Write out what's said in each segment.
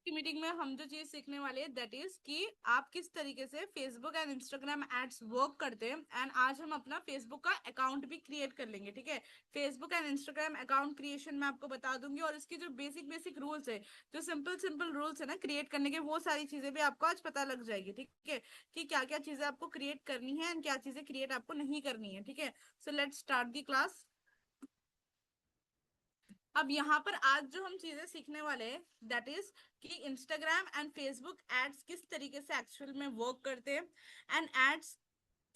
की मीटिंग में हम जो चीज सीखने वाले हैं दैट इज कि आप किस तरीके से Facebook and Instagram ads work करते हैं। एंड आज हम अपना फेसबुक का अकाउंट भी क्रिएट कर लेंगे, ठीक है। Facebook and Instagram account creation मैं आपको बता दूंगी, और इसकी जो बेसिक बेसिक रूल्स है, जो सिंपल सिंपल रूल्स है ना क्रिएट करने के, वो सारी चीजें भी आपको आज पता लग जाएगी, ठीक है। कि क्या क्या चीजें आपको क्रिएट करनी है एंड क्या चीजें क्रिएट आपको नहीं करनी है, ठीक है। So let's start the class. अब यहाँ पर आज जो हम चीजें सीखने वाले हैं दैट इज कि इंस्टाग्राम एंड फेसबुक एड्स किस तरीके से एक्चुअल में वर्क करते हैं, एंड एड्स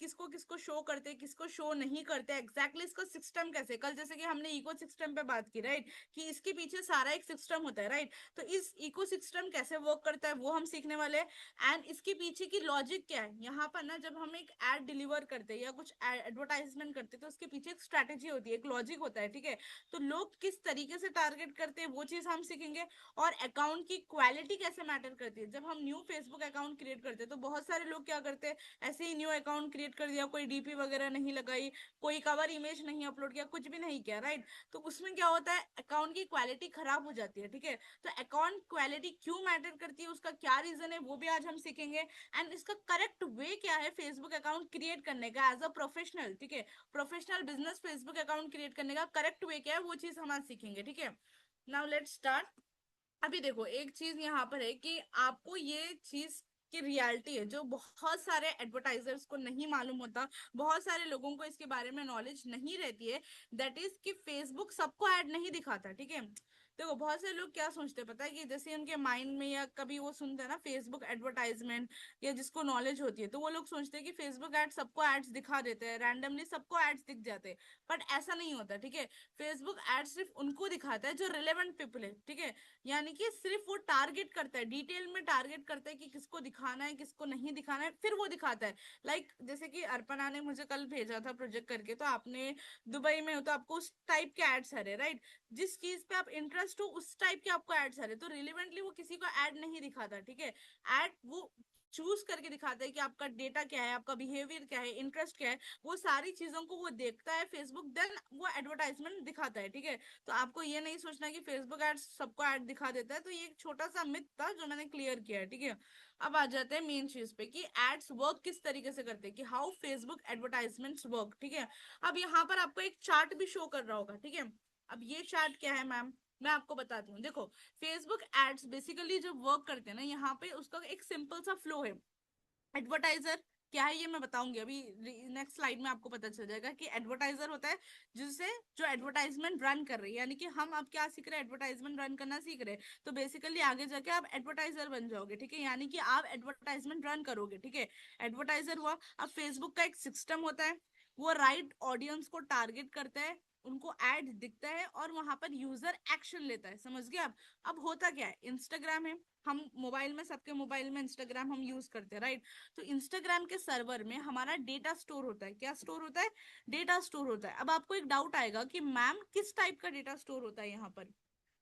किसको किसको शो करते हैं, किसको शो नहीं करते, एग्जैक्टली इसका सिस्टम कैसे, कल जैसे कि हमने इको सिस्टम पे बात की, राइट। कि इसके पीछे सारा एक सिस्टम होता है, राइट। तो इस इको सिस्टम कैसे वर्क करता है वो हम सीखने वाले हैं। एंड इसके पीछे की लॉजिक क्या है, यहाँ पर ना जब हम एक एड डिलीवर करते हैं या कुछ एडवर्टाइजमेंट करते हैं तो उसके पीछे एक स्ट्रैटेजी होती है, एक लॉजिक होता है, ठीक है। तो लोग किस तरीके से टारगेट करते हैं वो चीज हम सीखेंगे। और अकाउंट की क्वालिटी कैसे मैटर करती है, जब हम न्यू फेसबुक अकाउंट क्रिएट करते हैं तो बहुत सारे लोग क्या करते हैं, ऐसे ही न्यू अकाउंट क्रिएट कर दिया, कोई डीपी वगैरह नहीं लगाई, कोई कवर इमेज नहीं अपलोड किया, कुछ भी नहीं किया, राइट। तो उसमें क्या होता है, अकाउंट की क्वालिटी खराब हो जाती है, ठीक है। तो अकाउंट क्वालिटी क्यों मैटर करती है, उसका क्या रीजन है, वो भी आज हम सीखेंगे। एंड इसका करेक्ट वे क्या है फेसबुक अकाउंट क्रिएट करने का एज अ प्रोफेशनल, ठीक है। Professional business Facebook account create करने का करेक्ट वे क्या है वो चीज हम आज सीखेंगे, ठीक है। Now let's start. अभी देखो एक चीज यहाँ पर है कि आपको ये चीज की रियलिटी है जो बहुत सारे एडवर्टाइजर्स को नहीं मालूम होता, बहुत सारे लोगों को इसके बारे में नॉलेज नहीं रहती है। दैट इज कि फेसबुक सबको ऐड नहीं दिखाता, ठीक है। देखो बहुत से लोग क्या सोचते हैं पता है, कि जैसे उनके माइंड में या कभी वो सुनते हैं ना फेसबुक एडवर्टाइजमेंट, या जिसको नॉलेज होती है तो वो लोग सोचते हैं कि फेसबुक एड सबको एड्स दिखा देते हैं, रैंडमली सबको एड्स दिख जाते हैं। बट ऐसा नहीं होता, ठीक है। फेसबुक एड सिर्फ उनको दिखाता है जो रिलेवेंट पीपल है, ठीक है। यानी कि सिर्फ वो टारगेट करता है, डिटेल में टारगेट करता है कि किसको दिखाना है किसको नहीं दिखाना है, फिर वो दिखाता है। जैसे कि अर्पणा ने मुझे कल भेजा था प्रोजेक्ट करके, तो आपने दुबई में हो तो आपको उस टाइप के एड्स आ रहे, राइट। जिस चीज पे आप इंटरेस्ट हो उस टाइप के आपको एड्स आ रहे, तो रिलेवेंटली वो किसी को ऐड नहीं दिखाता, ठीक है। एड वो चूज करके दिखाता है कि आपका डेटा क्या है, आपका बिहेवियर क्या है, इंटरेस्ट क्या है, वो सारी चीजों को वो देखता है फेसबुक, देन वो एडवर्टाइजमेंट दिखाता है, ठीक है। तो आपको ये नहीं सोचना कि फेसबुक एड सबको ऐड दिखा देता है, तो ये एक छोटा सा मिथ था जो मैंने क्लियर किया है, ठीक है। अब आ जाते हैं मेन चीज पे कि एड्स वर्क किस तरीके से करते हैं, कि हाउ फेसबुक एडवर्टाइजमेंट्स वर्क, ठीक है। अब यहाँ पर आपको एक चार्ट भी शो कर रहा होगा, ठीक है। अब ये चार्ट क्या है मैम, मैं आपको बताती हूँ। देखो फेसबुक एड्स बेसिकली जो वर्क करते हैं ना, यहाँ पे उसका एक सिंपल सा फ्लो है। एडवर्टाइजर क्या है ये मैं बताऊंगी अभी, नेक्स्ट स्लाइड में आपको पता चल जाएगा कि एडवर्टाइजर होता है जिससे जो एडवर्टाइजमेंट रन कर रही है, यानी कि हम अब क्या सीख रहे हैं, एडवर्टाइजमेंट रन करना सीख रहे हैं। तो बेसिकली आगे जाके आप एडवर्टाइजर बन जाओगे, ठीक है। यानी कि आप एडवर्टाइजमेंट रन करोगे, ठीक है। एडवर्टाइजर हुआ। अब फेसबुक का एक सिस्टम होता है, वो राइट ऑडियंस को टारगेट करता है, उनको एड दिखता है और वहां पर यूजर एक्शन लेता है, समझ गए आप। अब होता क्या है, इंस्टाग्राम है, हम मोबाइल में, सबके मोबाइल में इंस्टाग्राम हम यूज करते हैं, राइट। तो इंस्टाग्राम के सर्वर में हमारा डेटा स्टोर होता है, क्या स्टोर होता है, डेटा स्टोर होता है। अब आपको एक डाउट आएगा कि मैम किस टाइप का डेटा स्टोर होता है यहाँ पर।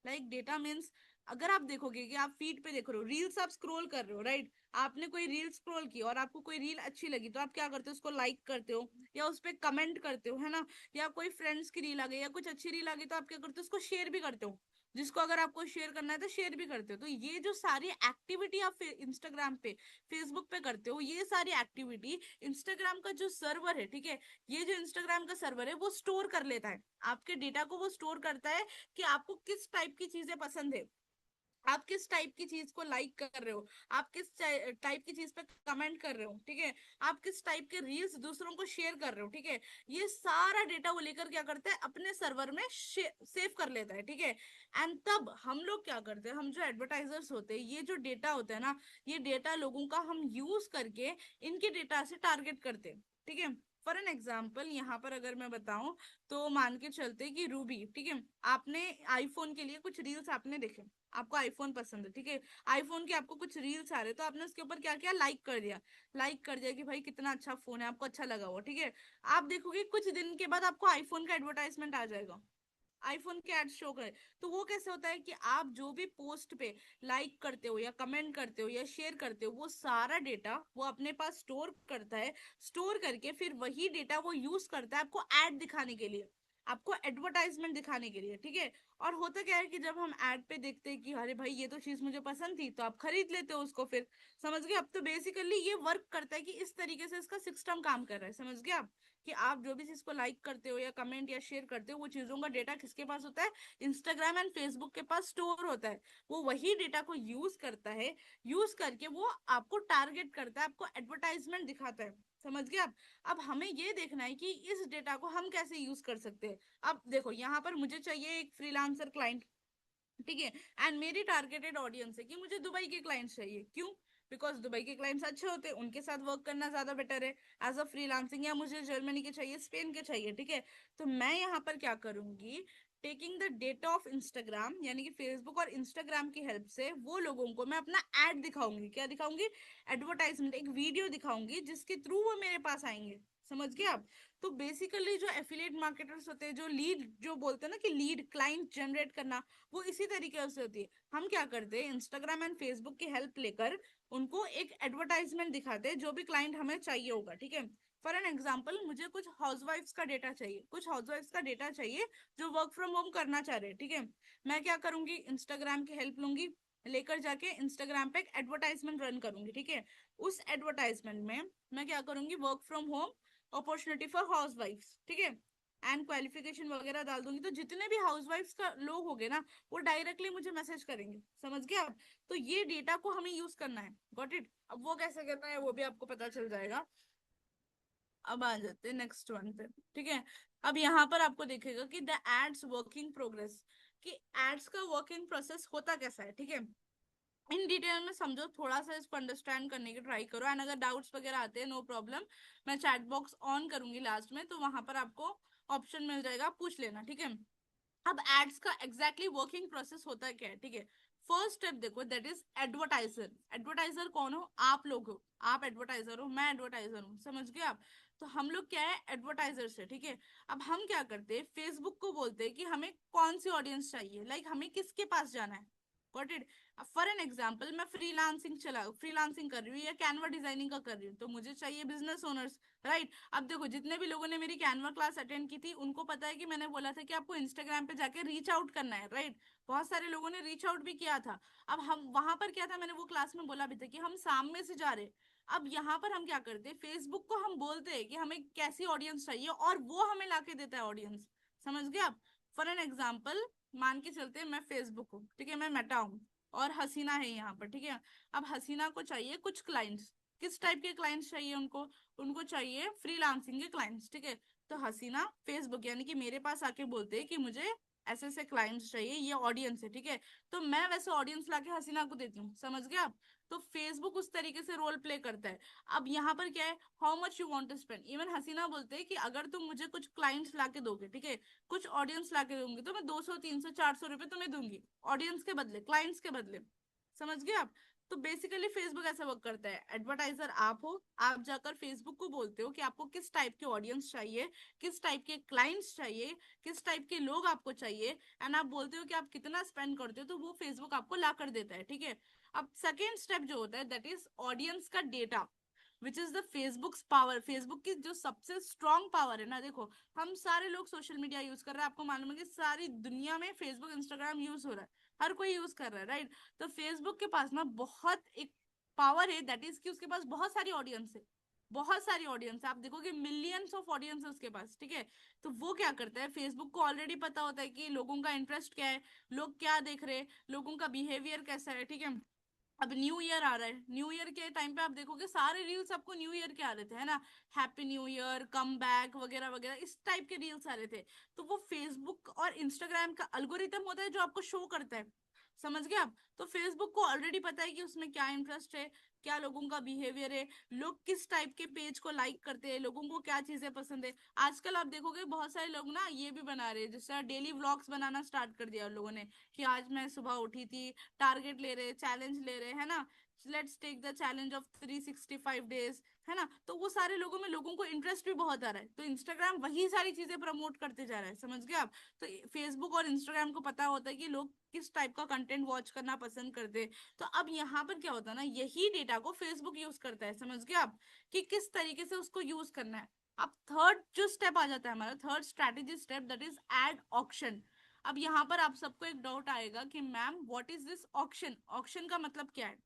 डेटा मीन्स, अगर आप देखोगे कि आप फीड पे देख रहे हो, रील्स आप स्क्रॉल कर रहे हो, राइट। आपने कोई रील स्क्रॉल की और आपको कोई रील अच्छी लगी तो आप क्या करते हो, उसको लाइक करते हो या उस पर कमेंट करते हो, है ना। या कोई फ्रेंड्स की रील आ गई या कुछ अच्छी रील आ गई तो आप क्या करते हो, उसको शेयर भी करते हो। जिसको अगर आपको शेयर करना है तो शेयर भी करते हो। तो ये जो सारी एक्टिविटी आप इंस्टाग्राम पे, फेसबुक पे करते हो, ये सारी एक्टिविटी इंस्टाग्राम का जो सर्वर है, ठीक है, ये जो इंस्टाग्राम का सर्वर है वो स्टोर कर लेता है। आपके डेटा को वो स्टोर करता है कि आपको किस टाइप की चीजें पसंद है, आप किस टाइप की चीज को लाइक कर रहे हो, आप किस टाइप की चीज पे कमेंट कर रहे हो, ठीक है। आप किस टाइप के रील्स दूसरों को शेयर कर रहे हो, ठीक है। ये सारा डेटा वो लेकर क्या करता है, अपने सर्वर में सेव कर लेता है, ठीक है। एंड तब हम लोग क्या करते हैं, हम जो एडवर्टाइजर्स होते हैं, ये जो डेटा होता है ना, ये डेटा लोगों का हम यूज करके इनके डेटा से टारगेट करते हैं, ठीक है। फॉर एन एग्जाम्पल यहाँ पर अगर मैं बताऊं, तो मान के चलते कि रूबी, ठीक है, आपने आईफोन के लिए कुछ रील्स आपने देखे, आपको आईफोन पसंद है, ठीक है। आईफोन के आपको कुछ रील्स आ रहे तो आपने उसके ऊपर क्या किया, लाइक कर दिया। लाइक कर दिया कि भाई कितना अच्छा फोन है, आपको अच्छा लगा वो, ठीक है। आप देखोगे कुछ दिन के बाद आपको आईफोन का एडवर्टाइजमेंट आ जाएगा, आईफोन के एड शो करे। तो वो कैसे होता है कि आप जो भी पोस्ट पे लाइक करते हो या कमेंट करते हो या शेयर करते हो, वो सारा डेटा वो अपने पास स्टोर करता है। स्टोर करके फिर वही डेटा वो यूज करता है आपको एड दिखाने के लिए, आपको एडवर्टाइजमेंट दिखाने के लिए, ठीक है। और होता क्या है कि जब हम ऐड पे देखते हैं कि अरे भाई ये तो चीज मुझे पसंद थी, तो आप खरीद लेते हो उसको फिर। समझ गए? अब तो बेसिकली ये वर्क करता है कि इस तरीके से इसका सिस्टम काम कर रहा है। समझ गए आप? कि आप जो भी चीज को लाइक करते हो या कमेंट या शेयर करते हो, वो चीजों का डेटा किसके पास होता है? इंस्टाग्राम एंड फेसबुक के पास स्टोर होता है। वो वही डेटा को यूज करता है, यूज करके वो आपको टारगेट करता है, आपको एडवर्टाइजमेंट दिखाता है। समझ गए आप? अब हमें ये देखना है कि इस डेटा को हम कैसे यूज कर सकते हैं। अब देखो, यहाँ पर मुझे चाहिए एक फ्रीलांसर क्लाइंट, ठीक है, एंड मेरी टारगेटेड ऑडियंस है कि मुझे दुबई के क्लाइंट्स चाहिए। क्यों? बिकॉज दुबई के क्लाइंट्स अच्छे होते हैं, उनके साथ वर्क करना ज्यादा बेटर है एज अ फ्रीलांसिंग। या मुझे जर्मनी के चाहिए, स्पेन के चाहिए, ठीक है। तो मैं यहाँ पर क्या करूंगी, taking the data of Instagram, यानी कि फेसबुक और इंस्टाग्राम की हेल्प से वो लोगों को मैं अपना एड दिखाऊंगी। क्या दिखाऊंगी? एडवर्टाइजमेंट, एक वीडियो दिखाऊंगी जिसके थ्रू वो मेरे पास आएंगे। समझ गए आप? तो बेसिकली जो एफिलिएट मार्केटर्स होते हैं, जो लीड, जो बोलते हैं ना कि लीड क्लाइंट जनरेट करना, वो इसी तरीके से होती है। हम क्या करते हैं, इंस्टाग्राम एंड फेसबुक की हेल्प लेकर उनको एक एडवर्टाइजमेंट दिखाते हैं जो भी क्लाइंट हमें चाहिए होगा, ठीक है। फॉर एन एग्जाम्पल, मुझे कुछ हाउसवाइफ्स का डेटा चाहिए, कुछ हाउसवाइफ्स का डेटा चाहिए जो वर्क फ्रॉम होम करना चाह रहे हैं, ठीक है। मैं क्या करूंगी, इंस्टाग्राम की हेल्प लूंगी, लेकर जाके इंस्टाग्राम पे एक एडवर्टाइजमेंट रन करूंगी, ठीक है। उस एडवर्टाइजमेंट में मैं क्या करूंगी, work from home opportunity for house wives, ठीक है, एंड क्वालिफिकेशन वगैरह डाल दूंगी। तो जितने भी हाउसवाइफ्स का लोग हो गए ना, वो डायरेक्टली मुझे मैसेज करेंगे। समझ गए आप? तो ये डेटा को हमें यूज करना है। Got it? अब वो कैसे करना है वो भी आपको पता चल जाएगा। अब आ जाते हैं नेक्स्ट वन पे, ठीक है। अब यहाँ पर आपको देखेगा कि द एड्स वर्किंग प्रोग्रेस, कि एड्स का वर्किंग प्रोसेस होता कैसा है, ठीक है। इन डिटेल में समझो, थोड़ा सा इसको अंडरस्टैंड करने की ट्राई करो, एंड अगर डाउट्स वगैरह आते हैं, नो प्रॉब्लम, मैं चैट बॉक्स ऑन करूंगी लास्ट में, तो वहां पर आपको ऑप्शन मिल जाएगा, आप पूछ लेना, ठीक है। अब एड्स का एग्जैक्टली वर्किंग प्रोसेस होता है क्या है, ठीक है। फर्स्ट स्टेप देखो, दैट इज एडवर्टाइजर। एडवर्टाइजर कौन हो? आप लोग हो। आप एडवर्टाइजर हो, मैं एडवर्टाइजर हूँ। समझ गए आप? तो हम लोग क्या है, एडवर्टाइजर से, ठीक है। अब हम क्या करते हैं, फेसबुक को बोलते हैं कि हमें कौन सी ऑडियंस चाहिए, लाइक हमें किसके पास जाना है। Got it? For an example, मैं फ्रीलांसिंग कर रही हूँ या कैनवा डिजाइनिंग का कर रही हूँ, तो मुझे चाहिए बिजनेस ओनर्स, राइट। अब देखो, जितने भी लोगों ने मेरी कैनवा क्लास अटेंड की थी, उनको पता है कि मैंने बोला था कि आपको इंस्टाग्राम पे जाके रीच आउट करना है, राइट। बहुत सारे लोगों ने रीच आउट भी किया था। अब हम वहां पर क्या था, मैंने वो क्लास में बोला भी था कि हम सामने से जा रहे। अब यहाँ पर हम क्या करते हैं, फेसबुक को हम बोलते हैं कि हमें कैसी ऑडियंस चाहिए, और वो हमें लाके देता है ऑडियंस। समझ गए आप? फॉर एन एग्जाम्पल, मान के चलते हैं मैं फेसबुक हूँ, ठीक है, मैं मेटा हूँ, और हसीना है यहाँ पर, ठीक है। अब हसीना को चाहिए कुछ क्लाइंट्स। किस टाइप के क्लाइंट्स चाहिए उनको? उनको चाहिए फ्रीलांसिंग के क्लाइंट्स, ठीक है। तो हसीना फेसबुक यानी कि मेरे पास आके बोलते हैं कि मुझे ऐसे ऐसे क्लाइंट्स चाहिए, ये ऑडियंस है, ठीक है। तो मैं वैसे ऑडियंस लाके हसीना को देती हूँ। समझ गए आप? तो फेसबुक उस तरीके से रोल प्ले करता है। अब यहाँ पर क्या है, how much you want to spend. Even Hasina बोलते हैं कि अगर तुम मुझे कुछ क्लाइंट्स लाके दोगे, ठीक है, कुछ ऑडियंस लाके दोगे, तो मैं 200 300 400 रुपए तुम्हें दूंगी, ऑडियंस के बदले, क्लाइंट्स के बदले। समझ गए आप? तो बेसिकली फेसबुक ऐसा वर्क करता है, एडवर्टाइजर आप हो, आप जाकर फेसबुक को बोलते हो कि आपको किस टाइप के ऑडियंस चाहिए, किस टाइप के क्लाइंट्स चाहिए, किस टाइप के लोग आपको चाहिए, एंड आप बोलते हो कि आप कितना स्पेंड करते हो, तो वो फेसबुक आपको ला कर देता है, ठीक है। अब सेकेंड स्टेप जो होता है, दैट इज ऑडियंस का data, which is the Facebook power. Facebook की जो सबसे स्ट्रॉन्ग पावर है ना, देखो, हम सारे लोग सोशल मीडिया यूज कर रहे हैं, आपको मालूम है कि सारी दुनिया में फेसबुक इंस्टाग्राम यूज हो रहा है, हर कोई यूज कर रहा है, राइट। तो फेसबुक के पास ना बहुत एक पावर है, दैट इज कि उसके पास बहुत सारी ऑडियंस है, बहुत सारी ऑडियंस है, आप देखोगे मिलियंस ऑफ ऑडियंस है उसके पास, ठीक है। तो वो क्या करता है, फेसबुक को ऑलरेडी पता होता है कि लोगों का इंटरेस्ट क्या है, लोग क्या देख रहे हैं, लोगों का बिहेवियर कैसा है, ठीक है। अब न्यू ईयर आ रहा है, न्यू ईयर के टाइम पे आप देखोगे सारे रील्स आपको न्यू ईयर के आ रहे थे, है ना, happy new year, come back वगैरह वगैरह, इस टाइप के रील्स आ रहे थे। तो वो फेसबुक और इंस्टाग्राम का अल्गोरिदम होता है जो आपको शो करता है। समझ गए आप? तो फेसबुक को ऑलरेडी पता है कि उसमें क्या इंटरेस्ट है, क्या लोगों का बिहेवियर है, लोग किस टाइप के पेज को लाइक करते हैं, लोगों को क्या चीजें पसंद है। आजकल आप देखोगे बहुत सारे लोग ना ये भी बना रहे हैं, जैसे डेली व्लॉग्स बनाना स्टार्ट कर दिया उन लोगों ने, कि आज मैं सुबह उठी थी, टारगेट ले रहे, चैलेंज ले रहे, है ना, let's take the challenge of 365 days, है ना। तो वो सारे लोगों में लोगों को इंटरेस्ट भी बहुत आ रहा है, तो इंस्टाग्राम वही सारी चीजें प्रमोट करते जा रहा है। समझ गए आप? तो फेसबुक और इंस्टाग्राम को पता होता है कि लोग किस टाइप का कंटेंट वॉच करना पसंद करते हैं। तो अब यहाँ पर क्या होता है ना, यही डेटा को फेसबुक यूज करता है। समझ गए आप? कि किस तरीके से उसको यूज करना है। अब थर्ड जो स्टेप आ जाता है हमारा, third strategy step, that is ad auction. अब यहाँ पर आप सबको एक डाउट आएगा कि ma'am what is this auction, auction का मतलब क्या है,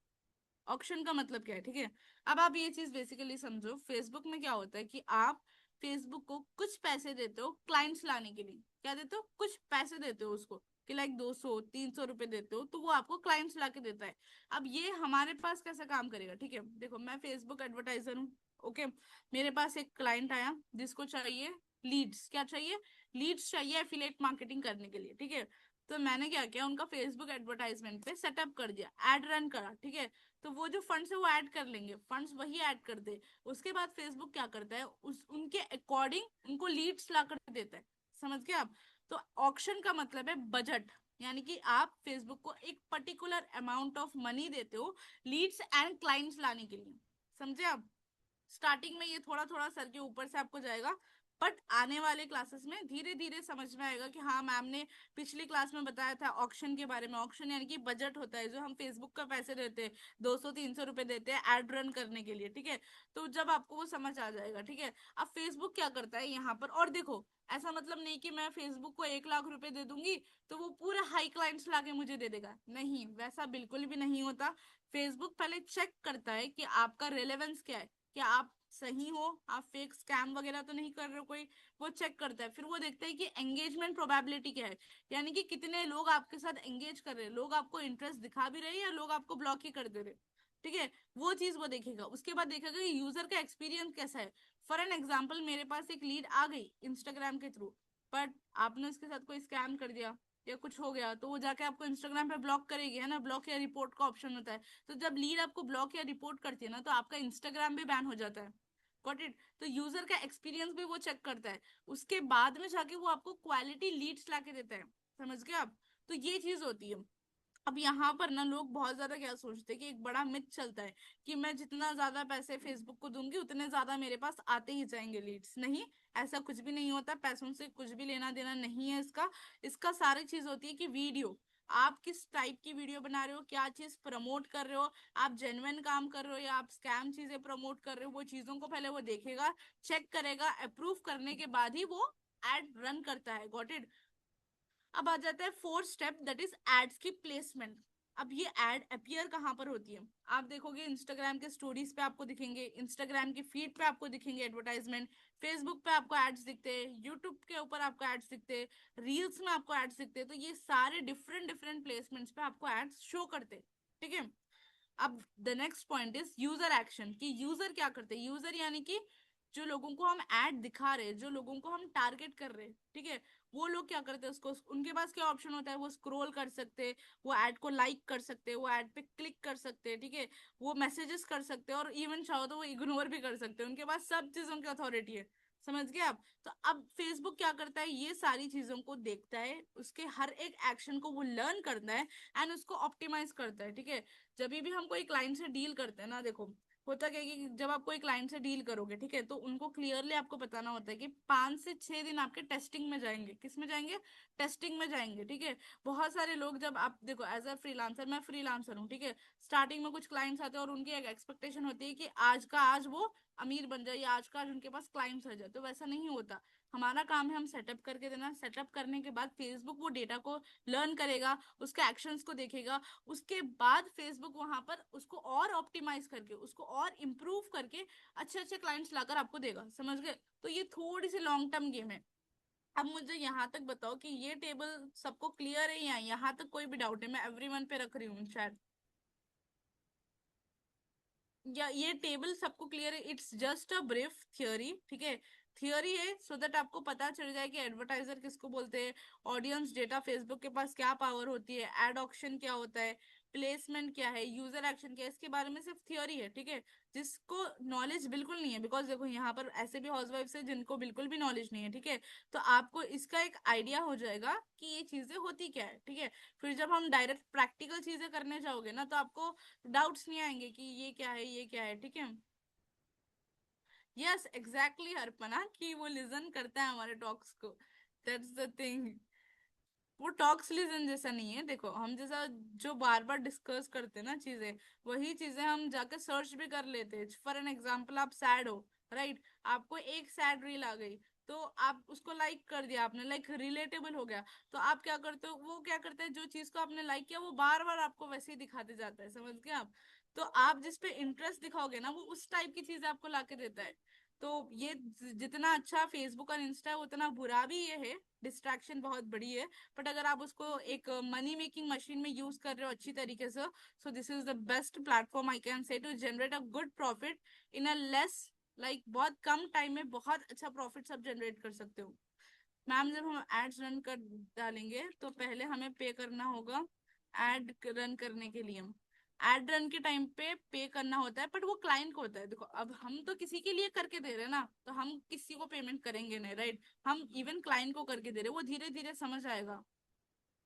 ऑक्शन का मतलब क्या है, ठीक है। अब आप ये चीज बेसिकली समझो, फेसबुक में क्या होता है कि आप फेसबुक को कुछ पैसे देते हो क्लाइंट्स लाने के लिए, क्या देते हो, कुछ पैसे देते हो उसको, कि लाइक 200 300 रुपए देते हो, तो वो आपको क्लाइंट्स ला के देता है। अब ये हमारे पास कैसा काम करेगा, ठीक है, देखो मैं फेसबुक एडवर्टाइजर हूँ, ओके, मेरे पास एक क्लाइंट आया जिसको चाहिए लीड्स, क्या चाहिए, लीड्स चाहिए एफिलिएट मार्केटिंग करने के लिए, ठीक है। तो मैंने क्या किया, उनका फेसबुक एडवर्टाइजमेंट पे सेटअप कर दिया, एड रन करा, ठीक है। तो वो जो फंड्स है वो ऐड कर लेंगे, फंड्स वही ऐड कर दे, उसके बाद फेसबुक क्या करता है, उस उनके अकॉर्डिंग उनको लीड्स ला कर देता है, समझ गए आप। तो ऑक्शन का मतलब है बजट, यानी कि आप फेसबुक को एक पर्टिकुलर अमाउंट ऑफ मनी देते हो लीड्स एंड क्लाइंट्स लाने के लिए, समझे आप। स्टार्टिंग में ये थोड़ा थोड़ा सर के ऊपर से आपको जाएगा, बट आने वाले क्लासेस में धीरे धीरे समझ में आएगा कि हाँ मैम ने पिछली क्लास में बताया था ऑक्शन के बारे में। ऑक्शन यानी कि बजट होता है जो हम फेसबुक का पैसे देते हैं, 200 300 रुपए देते हैं एड रन करने के लिए, ठीक है। तो जब आपको वो समझ आ जाएगा, ठीक है। अब फेसबुक क्या करता है यहाँ पर, और देखो ऐसा मतलब नहीं कि मैं फेसबुक को 1 लाख रुपए दे दूंगी तो वो पूरा हाई क्लाइंट्स लाके मुझे दे देगा, नहीं, वैसा बिल्कुल भी नहीं होता। फेसबुक पहले चेक करता है कि आपका रेलेवेंस क्या है, क्या आप सही हो, आप फेक स्कैम वगैरह तो नहीं कर रहे हो कोई, वो चेक करता है। फिर वो देखता है कि एंगेजमेंट प्रोबेबिलिटी क्या है, यानी कि कितने लोग आपके साथ एंगेज कर रहे हैं, लोग आपको इंटरेस्ट दिखा भी रहे हैं या लोग आपको ब्लॉक ही कर दे रहे, ठीक है। वो चीज वो देखेगा, उसके बाद देखेगा कि यूजर का एक्सपीरियंस कैसा है। फॉर एन एग्जाम्पल मेरे पास एक लीड आ गई इंस्टाग्राम के थ्रू, बट आपने उसके साथ कोई स्कैम कर दिया या कुछ हो गया, तो वो जाके आपको इंस्टाग्राम पे ब्लॉक करेगी, है ना, ब्लॉक या रिपोर्ट का ऑप्शन होता है। तो जब लीड आपको ब्लॉक या रिपोर्ट करती है ना, तो आपका इंस्टाग्राम भी बैन हो जाता है, गॉट इट। तो यूजर का एक्सपीरियंस भी वो चेक करता है, उसके बाद में जाके वो आपको क्वालिटी लीड्स ला के देता है, समझ गए आप। तो ये चीज होती है। अब यहाँ पर ना लोग बहुत ज्यादा क्या सोचते हैं कि एक बड़ा मिथ चलता है कि मैं जितना ज्यादा पैसे फेसबुक को दूंगी उतने ज्यादा मेरे पास आते ही जाएंगे लीड्स, नहीं, ऐसा कुछ भी नहीं होता, पैसों से कुछ भी लेना देना नहीं है इसका। इसका सारी चीज होती है कि वीडियो, आप किस टाइप की वीडियो बना रहे हो, क्या चीज प्रमोट कर रहे हो, आप जेन्युइन काम कर रहे हो या आप स्कैम चीजें प्रमोट कर रहे हो, वो चीजों को पहले वो देखेगा, चेक करेगा, अप्रूव करने के बाद ही वो एड रन करता है, गॉट इट। अब आ जाता है fourth step, that is ads की प्लेसमेंट। अब ये एड अपीयर कहाँ पर होती है, आप देखोगे इंस्टाग्राम के स्टोरीज पे आपको दिखेंगे, इंस्टाग्राम की फीड पे आपको दिखेंगे एडवर्टाइजमेंट, फेसबुक पे आपको एड्स दिखते हैं, यूट्यूब के ऊपर आपको एड्स दिखते हैं, रील्स में आपको एड्स दिखते हैं। तो ये सारे डिफरेंट डिफरेंट प्लेसमेंट्स पे आपको एड्स शो करते हैं, ठीक है। अब the next point is user action, कि यूजर क्या करते हैं, यूजर यानी कि जो लोगों को हम ऐड दिखा रहे हैं, जो लोगों को हम टारगेट कर रहे हैं, ठीक है, वो लोग क्या करते हैं, उसको उनके पास क्या ऑप्शन होता है, वो स्क्रॉल कर सकते हैं, वो ऐड को लाइक कर सकते हैं, वो ऐड पे क्लिक कर सकते हैं, ठीक है, वो मैसेजेस कर सकते हैं, और इवन चाहो तो वो इग्नोर भी कर सकते हैं, उनके पास सब चीजों की अथॉरिटी है, समझ गए आप। तो अब फेसबुक क्या करता है, ये सारी चीजों को देखता है, उसके हर एक एक्शन को वो लर्न करता है एंड उसको ऑप्टिमाइज करता है, ठीक है। जब भी हम कोई क्लाइंट से डील करते हैं ना, देखो होता क्या है कि जब आप कोई क्लाइंट से डील करोगे, ठीक है, तो उनको क्लियरली आपको बताना होता है कि 5 से 6 दिन आपके टेस्टिंग में जाएंगे, किस में जाएंगे, टेस्टिंग में जाएंगे, ठीक है। बहुत सारे लोग, जब आप देखो एज अ फ्रीलांसर, मैं फ्रीलांसर हूँ, ठीक है, स्टार्टिंग में कुछ क्लाइंट्स आते हैं और उनकी एक एक्सपेक्टेशन होती है कि आज का आज वो अमीर बन जाए या आज का आज उनके पास क्लाइंट्स आ जाए, तो वैसा नहीं होता। हमारा काम है हम सेटअप करके देना, सेटअप करने के बाद फेसबुक वो डेटा को लर्न करेगा, उसके एक्शंस को देखेगा, उसके बाद फेसबुक वहां पर उसको और ऑप्टिमाइज करके, उसको और इम्प्रूव करके अच्छे अच्छे क्लाइंट्स लाकर आपको देगा, समझ गए। तो ये थोड़ी सी लॉन्ग टर्म गेम है। अब मुझे यहाँ तक बताओ कि ये टेबल सबको क्लियर है या यहाँ तक कोई भी डाउट है, मैं एवरीवन पे रख रही हूँ शायद, या ये टेबल सबको क्लियर है, it's just a brief theory, ठीक है। थियोरी है सो दैट आपको पता चल जाए कि एडवर्टाइजर किसको बोलते हैं, ऑडियंस डेटा फेसबुक के पास क्या पावर होती है, एड ऑक्शन क्या होता है, प्लेसमेंट क्या है, यूजर एक्शन क्या है, इसके बारे में सिर्फ थियोरी है, ठीक है। जिसको नॉलेज बिल्कुल नहीं है, बिकॉज देखो यहाँ पर ऐसे भी हाउसवाइफ्स है जिनको बिल्कुल भी नॉलेज नहीं है, ठीक है, तो आपको इसका एक आइडिया हो जाएगा कि ये चीजें होती क्या है, ठीक है। फिर जब हम डायरेक्ट प्रैक्टिकल चीजें करने जाओगे ना, तो आपको डाउट्स नहीं आएंगे कि ये क्या है, ये क्या है, ठीक है। यस एग्जैक्टली अर्पणा, कि वो लिसन करता है हमारे टॉक्स को, दैट्स द थिंग। वो टॉक्स लिसन जैसा नहीं है, देखो हम जैसा जो बार बार डिस्कस करते हैं ना चीजें, वही चीजें हम जाके सर्च भी कर लेते हैं। फॉर एन एग्जाम्पल आप सैड हो, राइट, आपको एक सैड रील आ गई, तो आप उसको लाइक कर दिया आपने, लाइक रिलेटेबल हो गया। तो आप क्या करते हो, वो क्या करते हैं, जो चीज को आपने लाइक किया वो बार बार आपको वैसे ही दिखाते जाता है, समझ गए आप। तो आप जिस पे इंटरेस्ट दिखाओगे ना, वो उस टाइप की चीज आपको लाके देता है। तो ये जितना अच्छा फेसबुक और इंस्टा है उतना बुरा भी ये है, डिस्ट्रैक्शन बहुत बड़ी है। बट अगर आप उसको एक मनी मेकिंग मशीन में यूज कर रहे हो अच्छी तरीके से, so this is the best platform I can say to generate a good profit in a less, like बहुत कम टाइम में बहुत अच्छा प्रॉफिट सब जनरेट कर सकते हो। मैम जब हम एड्स रन कर डालेंगे तो पहले हमें पे करना होगा एड रन करने के लिए। एड रन के टाइम पे पे करना होता है, बट वो क्लाइंट को होता है। देखो अब हम तो किसी के लिए करके दे रहे हैं ना, तो हम किसी को पेमेंट करेंगे नहीं, राइट। हम इवन क्लाइंट को करके दे रहे हैं, वो धीरे धीरे समझ आएगा।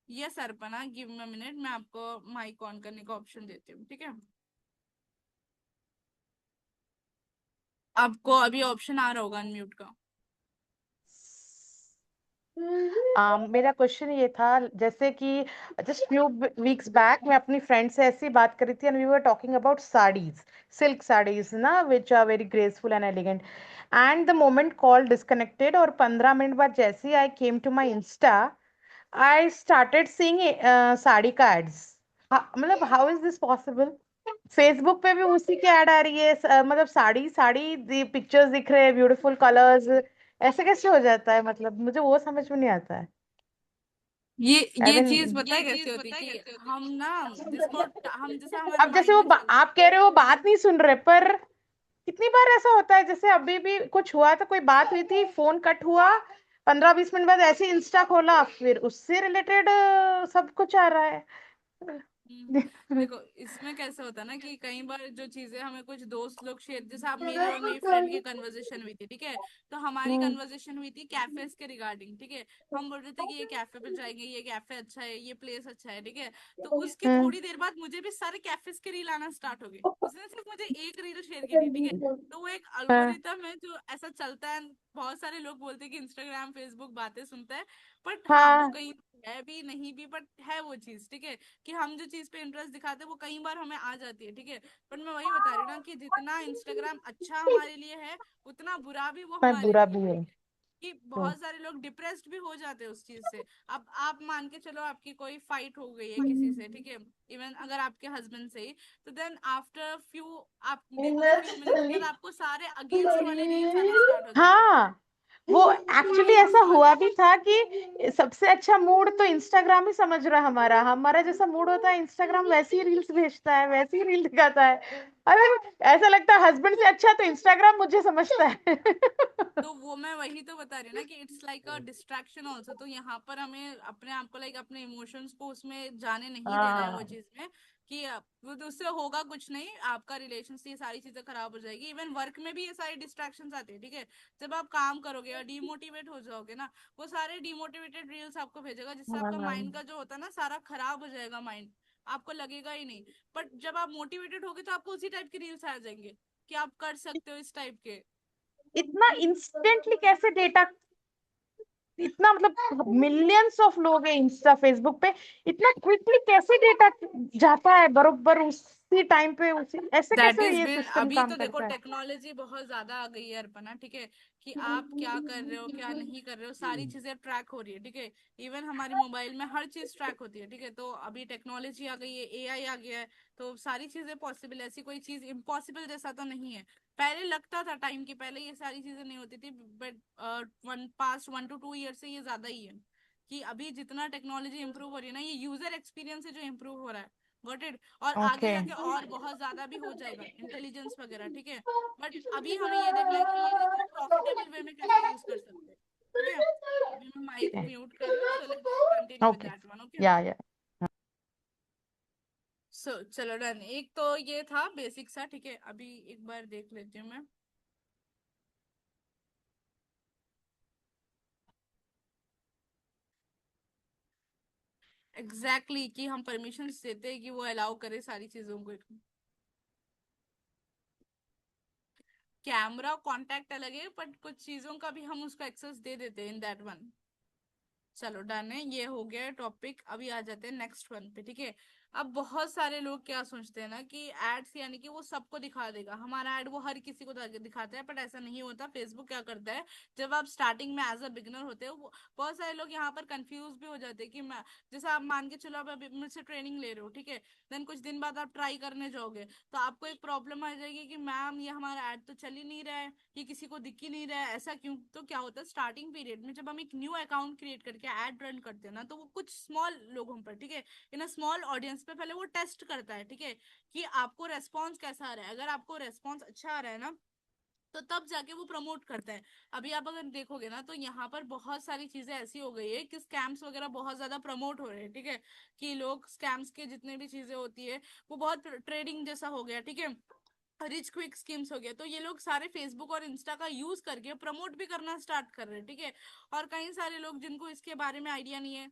Yes Arpana, give me minute, मैं आपको माइक ऑन करने का ऑप्शन देती हूँ, ठीक है। आपको अभी ऑप्शन आ रहा होगा अनम्यूट का। मेरा क्वेश्चन ये था, जैसे कि जस्ट फ्यू वीक्स बैक मैं अपनी फ्रेंड से ऐसी बात करी थी, and we were talking about saris, silk saris ना, which are very graceful and elegant. And the moment call disconnected, और 15 मिनट बाद जैसे ही I came to my insta, I started seeing sari का एड्स। मतलब how is this possible? Facebook पे भी उसी की ऐड आ रही है, मतलब साड़ी साड़ी पिक्चर्स दिख रहे हैं, ब्यूटीफुल कलर्स। ऐसे कैसे हो जाता है? मतलब मुझे वो समझ में नहीं आता है। ये आई ये मीन, चीज पता ये है कैसे चीज होती पता है कि कैसे होती हम ना, जिसको कि हम जैसा हमारे अब जैसे माइंड वो में चल। आप कह रहे हो बात नहीं सुन रहे, पर कितनी बार ऐसा होता है, जैसे अभी भी कुछ हुआ तो कोई बात हुई थी, फोन कट हुआ, 15-20 मिनट बाद ऐसे इंस्टा खोला, फिर उससे रिलेटेड सब कुछ आ रहा है। हम्म, देखो इसमें कैसे होता है ना कि कई बार जो चीजें हमें कुछ दोस्त लोग शेयर, जैसे आप मेरी और मेरी फ्रेंड की कन्वर्सेशन हुई थी, ठीक है। तो हमारी हम्म, कन्वर्सेशन हुई थी कैफेज के रिगार्डिंग, ठीक है। हम बोल रहे थे कि ये कैफे पे जाएंगे, ये कैफे अच्छा है, ये प्लेस अच्छा है, ठीक है। तो उसके हम्म, थोड़ी देर बाद मुझे भी सारे कैफेज के रील आना स्टार्ट हो गए, उसने सिर्फ मुझे एक रील शेयर की थी, ठीक है। तो वो एक हाँ, अल्गोरिथम है जो ऐसा चलता है। बहुत सारे लोग बोलते हैं कि इंस्टाग्राम फेसबुक बातें सुनता है, बट हाँ वो हाँ, कहीं है भी नहीं भी, बट है वो चीज, ठीक है। कि हम जो चीज पे इंटरेस्ट दिखाते हैं वो कई बार हमें आ जाती है, ठीक है। पर मैं वही बता रही हूँ ना कि जितना इंस्टाग्राम अच्छा हमारे लिए है, उतना बुरा भी वो पर हमारे बुरा लिए, भी है। ठीक है। कि बहुत सारे लोग डिप्रेस्ड भी हो जाते हैं उस चीज से। अब आप मान के चलो आपकी कोई फाइट हो गई है किसी से, ठीक है। इवन अगर आपके हस्बैंड से ही, तो देन आफ्टर फ्यू, आप देखोगे फ्यू मिनट्स बाद आपको सारे अगेंस्ट वाले रील्स आना स्टार्ट हो जाएंगे। हाँ, वो एक्चुअली ऐसा अगेंस्ट हुआ वाले। भी था कि सबसे अच्छा मूड तो इंस्टाग्राम ही समझ रहा है। हमारा हमारा जैसा मूड होता है, इंस्टाग्राम वैसी ही रील्स भेजता है, वैसी ही रील दिखाता है। अरे, ऐसा लगता है हस्बैंड से अच्छा तो इंस्टाग्राम मुझे समझता है। तो वो मैं वही तो बता रही हूँ ना कि it's like a distraction also. तो यहाँ पर हमें अपने आप को, लाइक अपने इमोशंस को उसमें जाने नहीं देना है, वो हाँ, चीज में कि वो तो उससे होगा कुछ नहीं, आपका रिलेशन से ये सारी चीजें खराब हो जाएगी। इवन वर्क में भी ये सारी डिस्ट्रैक्शंस आती है, ठीक है। जब आप काम करोगे और डिमोटिवेट हो जाओगे ना, वो सारे डिमोटिवेटेड रील्स आपको भेजेगा, जिससे आपका हाँ, माइंड का जो होता है ना सारा खराब हो जाएगा माइंड, आपको लगेगा ही नहीं। बट जब आप मोटिवेटेड होगे तो आपको उसी टाइप के रील्स आ जाएंगे कि आप कर सकते हो इस टाइप के। इतना इंस्टेंटली कैसे डेटा, इतना मतलब मिलियंस ऑफ लोग हैं इंस्टा फेसबुक पे, इतना क्विकली कैसे डेटा जाता है बरोबर उसी टाइम पे, उसी ऐसे दैट कैसे इज ये बिन, सिस्टम अभी काम तो देखो करता है? टेक्नोलॉजी बहुत ज्यादा आ गई है अर्पणा, ठीक है। कि आप क्या कर रहे हो क्या नहीं कर रहे हो, सारी चीजें ट्रैक हो रही है, ठीक है। इवन हमारी मोबाइल में हर चीज ट्रैक होती है, ठीक है। तो अभी टेक्नोलॉजी आ गई है, एआई आ गया है। तो सारी चीजें पॉसिबल, ऐसी कोई चीज इम्पॉसिबल जैसा तो नहीं है। पहले लगता था टाइम की, पहले ये सारी चीजें नहीं होती थी, but one past 1 to 2 year से ये ज्यादा ही है। कि अभी जितना टेक्नोलॉजी इंप्रूव हो रही है ना, ये यूजर एक्सपीरियंस है जो इंप्रूव हो रहा है। Got it. और आगे ओके, जाके और बहुत ज्यादा भी हो जाएगा इंटेलिजेंस वगैरह, ठीक है। बट अभी हमें ये देखना है कि हम अपने इसको प्रॉफिटेबल वे में कैसे यूज कर सकते हैं, ठीक है। अभी मैं माइक म्यूट कर रही हूँ, so let's continue with okay, that one, okay. या सो चलो डन, एक तो ये था बेसिक सा, ठीक है। अभी एक बार देख लेती हूँ मैं। एग्जैक्टली exactly, कि हम परमिशन देते हैं कि वो अलाउ करे सारी चीजों को। कैमरा कांटेक्ट अलग है, बट कुछ चीजों का भी हम उसको एक्सेस दे देते हैं इन दैट वन। चलो डन है, ये हो गया टॉपिक। अभी आ जाते हैं नेक्स्ट वन पे, ठीक है। अब बहुत सारे लोग क्या सोचते हैं ना कि एड्स यानी कि वो सबको दिखा देगा, हमारा एड वो हर किसी को दिखाता है, बट ऐसा नहीं होता। फेसबुक क्या करता है, जब आप स्टार्टिंग में एज अ बिगनर होते हो, बहुत सारे लोग यहाँ पर कंफ्यूज भी हो जाते हैं कि मैं, जैसे आप मान के चलो आप अभी मुझसे ट्रेनिंग ले रहे हो, ठीक है, देन कुछ दिन बाद आप ट्राई करने जाओगे, तो आपको एक प्रॉब्लम आ जाएगी कि मैम ये हमारा ऐड तो चल ही नहीं रहा है, ये किसी को दिख ही नहीं रहा है, ऐसा क्यों? तो क्या होता है, स्टार्टिंग पीरियड में जब हम एक न्यू अकाउंट क्रिएट करके ऐड रन करते हैं ना, तो वो कुछ स्मॉल लोगों पर, ठीक है, इन अ स्मॉल ऑडियंस पे पहले वो टेस्ट करता है, ठीक है, कि आपको रेस्पॉन्स कैसा आ रहा है। अगर आपको रेस्पॉन्स अच्छा आ रहा है ना, तो तब जाके वो प्रमोट करता है। अभी आप अगर देखोगे ना, तो यहाँ पर बहुत सारी चीजें ऐसी हो गई है कि स्कैम्स वगैरह बहुत ज्यादा प्रमोट हो रहे हैं, ठीक है, कि लोग स्कैम्स के जितने भी चीजें होती है वो बहुत ट्रेडिंग जैसा हो गया, ठीक है, रिच क्विक स्कीम्स हो गया, तो ये लोग सारे फेसबुक और इंस्टा का यूज करके प्रमोट भी करना स्टार्ट कर रहे हैं, ठीक है। और कई सारे लोग जिनको इसके बारे में आइडिया नहीं है,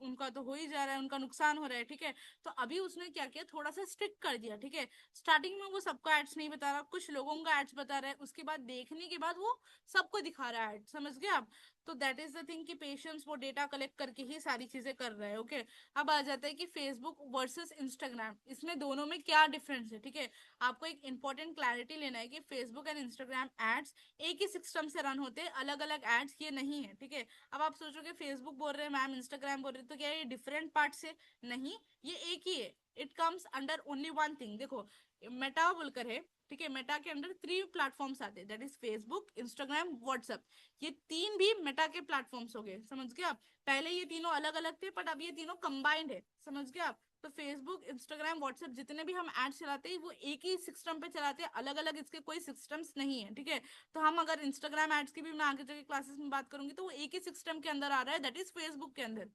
उनका तो हो ही जा रहा है, उनका नुकसान हो रहा है, ठीक है। तो अभी उसने क्या किया, थोड़ा सा स्ट्रिक्ट कर दिया, ठीक है। स्टार्टिंग में वो सबको एड्स नहीं बता रहा, कुछ लोगों का एड्स बता रहा है, उसके बाद देखने के बाद वो सबको दिखा रहा है एड, समझ गए आप? तो दैट इज द थिंग कि पेशेंस, वो डेटा कलेक्ट करके ही सारी चीजें कर रहे हैं, ओके। अब आ जाता है कि फेसबुक वर्सेस इंस्टाग्राम, इसमें दोनों में क्या डिफरेंस है, ठीक है। आपको एक इंपॉर्टेंट क्लैरिटी लेना है कि फेसबुक एंड इंस्टाग्राम एड्स एक ही सिस्टम से रन होते हैं, अलग अलग एड्स ये नहीं है, ठीक है। अब आप सोचोगे फेसबुक बोल रहे हैं मैम, इंस्टाग्राम बोल रहे हैं, तो क्या ये डिफरेंट पार्ट से? नहीं, ये एक ही है। It comes under only one thing. देखो, मेटा बोलकर है, ठीक है, मेटा के अंदर 3 प्लेटफॉर्म्स आते हैं, that is Facebook, Instagram, WhatsApp. ये 3 भी मेटा के प्लेटफॉर्म्स हो गए, समझ गए आप? पहले ये तीनों अलग अलग थे, बट अब ये तीनों कंबाइंड है, समझ गए आप? तो फेसबुक, इंस्टाग्राम, व्हाट्सएप जितने भी हम एड चलाते हैं वो एक ही सिस्टम पे चलाते हैं, अलग अलग इसके कोई सिस्टम्स नहीं है, ठीक है। तो हम अगर इंस्टाग्राम एड्स की भी मैं आगे जाके क्लासेस में बात करूंगी, तो वो एक ही सिस्टम के अंदर आ रहा है, दैट इज फेसबुक के अंदर,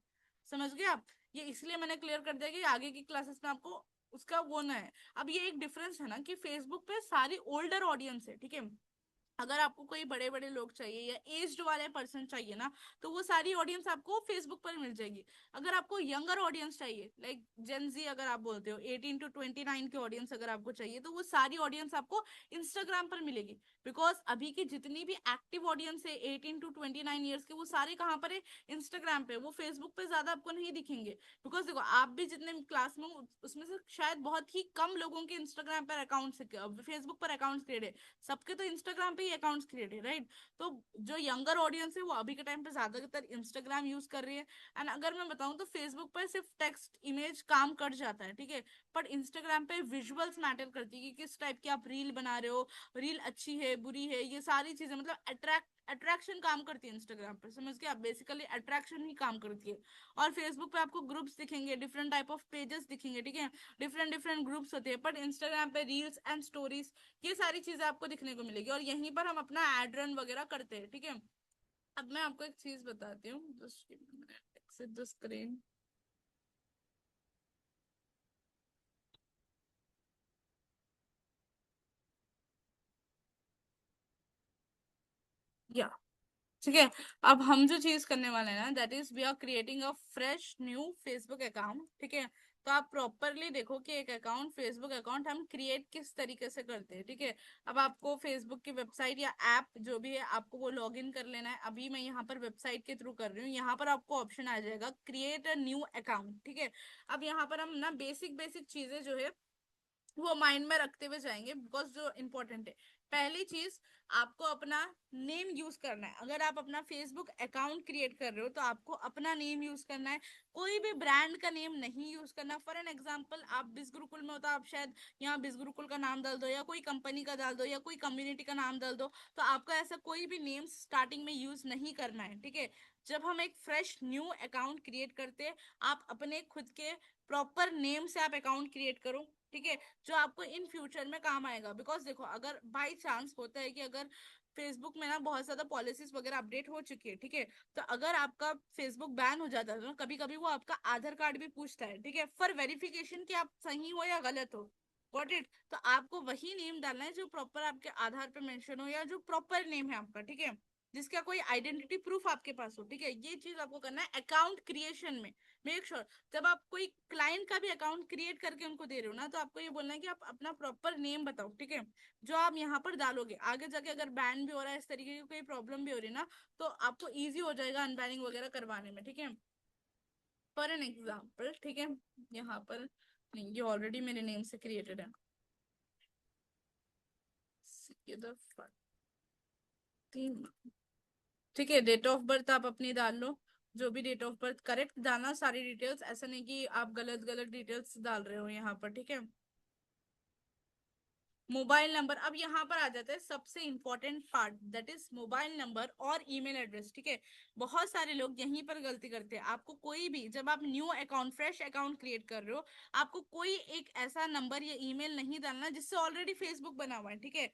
समझ गए आप? ये इसलिए मैंने क्लियर कर दिया कि आगे की क्लासेस में आपको उसका वो ना है। अब ये एक डिफरेंस है ना कि फेसबुक पे सारी ओल्डर ऑडियंस है, ठीक है। अगर आपको कोई बड़े बड़े लोग चाहिए या एज्ड वाले पर्सन चाहिए ना, तो वो सारी ऑडियंस आपको फेसबुक पर मिल जाएगी। अगर आपको यंगर ऑडियंस चाहिए, लाइक जेंजी अगर आप बोलते हो, 18 to 29 की ऑडियंस अगर आपको चाहिए, तो वो सारी ऑडियंस आपको इंस्टाग्राम पर मिलेगी। बिकॉज अभी की जितनी भी एक्टिव ऑडियंस है 18 to 29 ईयर्स के, वो सारे कहाँ पर है? इंस्टाग्राम पे। वो फेसबुक पे ज्यादा आपको नहीं दिखेंगे। बिकॉज देखो, आप भी जितने क्लास में हो उसमें से शायद बहुत ही कम लोगों के इंस्टाग्राम पर अकाउंट, फेसबुक पर अकाउंट क्रिएट है। सबके तो इंस्टाग्राम पे ही अकाउंट्स क्रिएट है, राइट? तो जो यंगर ऑडियंस है वो अभी के टाइम पे ज्यादातर इंस्टाग्राम यूज कर रही है। एंड अगर मैं बताऊं तो फेसबुक पर सिर्फ टेक्स्ट इमेज काम कर जाता है, ठीक है, बट इंस्टाग्राम पे विजुअल्स मैटर करती है कि किस टाइप की आप रील बना रहे हो, रील अच्छी है, बुरी है, ये सारी चीजें, मतलब अट्रैक्शन काम करती है इंस्टाग्राम पर, समझ के? आप बेसिकली अट्रैक्शन ही काम करती है। और फेसबुक पे आपको ग्रुप्स दिखेंगे, डिफरेंट टाइप ऑफ पेजेस दिखेंगे, ठीक है, डिफरेंट डिफरेंट ग्रुप्स होते हैं, बट इंस्टाग्राम पे रील्स एंड स्टोरीज, ये सारी चीजें आपको दिखने को मिलेगी, और यहीं पर हम अपना एड रन वगैरह करते हैं, ठीक है। अब मैं आपको एक चीज बताती हूँ, जस्ट एक्सिट द स्क्रीन। या, ठीक है, अब हम जो चीज करने वाले हैं ना, that is we are creating a fresh new Facebook account, ठीक है। तो आप प्रॉपरली देखो कि एक अकाउंट, फेसबुक अकाउंट हम क्रिएट किस तरीके से करते हैं, ठीक है। अब आपको फेसबुक की वेबसाइट या ऐप जो भी है, आपको वो लॉग इन कर लेना है। अभी मैं यहाँ पर वेबसाइट के थ्रू कर रही हूँ। यहाँ पर आपको ऑप्शन आ जाएगा क्रिएट अ न्यू अकाउंट, ठीक है। अब यहाँ पर हम ना बेसिक बेसिक चीजें जो है वो माइंड में रखते हुए जाएंगे, बिकॉज जो इंपॉर्टेंट है, पहली चीज, आपको अपना नेम यूज करना है। अगर आप अपना फेसबुक अकाउंट क्रिएट कर रहे हो तो आपको अपना नेम यूज करना है, कोई भी ब्रांड का नेम नहीं यूज करना। फॉर एन एग्जांपल, आप बिस गुरुकुल में हो तो आप शायद यहाँ बिस गुरुकुल का नाम डाल दो, या कोई कंपनी का डाल दो, या कोई कम्युनिटी का नाम डाल दो। तो आपका ऐसा कोई भी नेम स्टार्टिंग में यूज नहीं करना है, ठीक है। जब हम एक फ्रेश न्यू अकाउंट क्रिएट करते हैं, आप अपने खुद के प्रॉपर नेम से आप अकाउंट क्रिएट करो, ठीक है, जो आपको इन फ्यूचर में काम आएगा। बिकॉज देखो, अगर बाई चांस होता है कि अगर फेसबुक में ना बहुत ज्यादा पॉलिसीज वगैरह अपडेट हो चुकी है, ठीक है, तो अगर आपका फेसबुक बैन हो जाता है, तो कभी कभी वो आपका आधार कार्ड भी पूछता है, ठीक है, फॉर वेरिफिकेशन कि आप सही हो या गलत हो। Got it? तो आपको वही नेम डालना है जो प्रॉपर आपके आधार पे मेंशन हो, या जो प्रॉपर नेम है आपका, ठीक है, जिसका कोई आइडेंटिटी प्रूफ आपके पास हो, ठीक है। ये चीज आपको करना है अकाउंट क्रिएशन में। मेक श्योर जब आप कोई क्लाइंट का भी अकाउंट क्रिएट करके उनको दे रहे हो ना, तो आपको ये बोलना है कि आप अपना प्रॉपर नेम बताओ, ठीक है, जो आप यहाँ पर डालोगे। आगे जाके अगर बैन भी हो रहा है, इस तरीके की कोई प्रॉब्लम भी हो रही है ना, तो आपको इजी हो जाएगा अनबैनिंग वगैरह करवाने में, ठीक है। फॉर एन एग्जाम्पल, ठीक है, यहाँ पर नहीं, ये ऑलरेडी मेरे नेम से क्रिएटेड है। ठीक है, डेट ऑफ बर्थ आप अपनी डाल लो, जो भी डेट ऑफ बर्थ करेक्ट डालना, सारी डिटेल्स, ऐसा नहीं कि आप गलत गलत डिटेल्स डाल रहे हो यहाँ पर, ठीक है। मोबाइल नंबर, अब यहाँ पर आ जाता है सबसे important part, that is mobile number और ईमेल एड्रेस, ठीक है। बहुत सारे लोग यहीं पर गलती करते हैं। आपको कोई भी, जब आप new account, fresh account create कर रहे हो, आपको कोई एक ऐसा नंबर या ईमेल नहीं डालना जिससे ऑलरेडी फेसबुक बना हुआ है, ठीक है।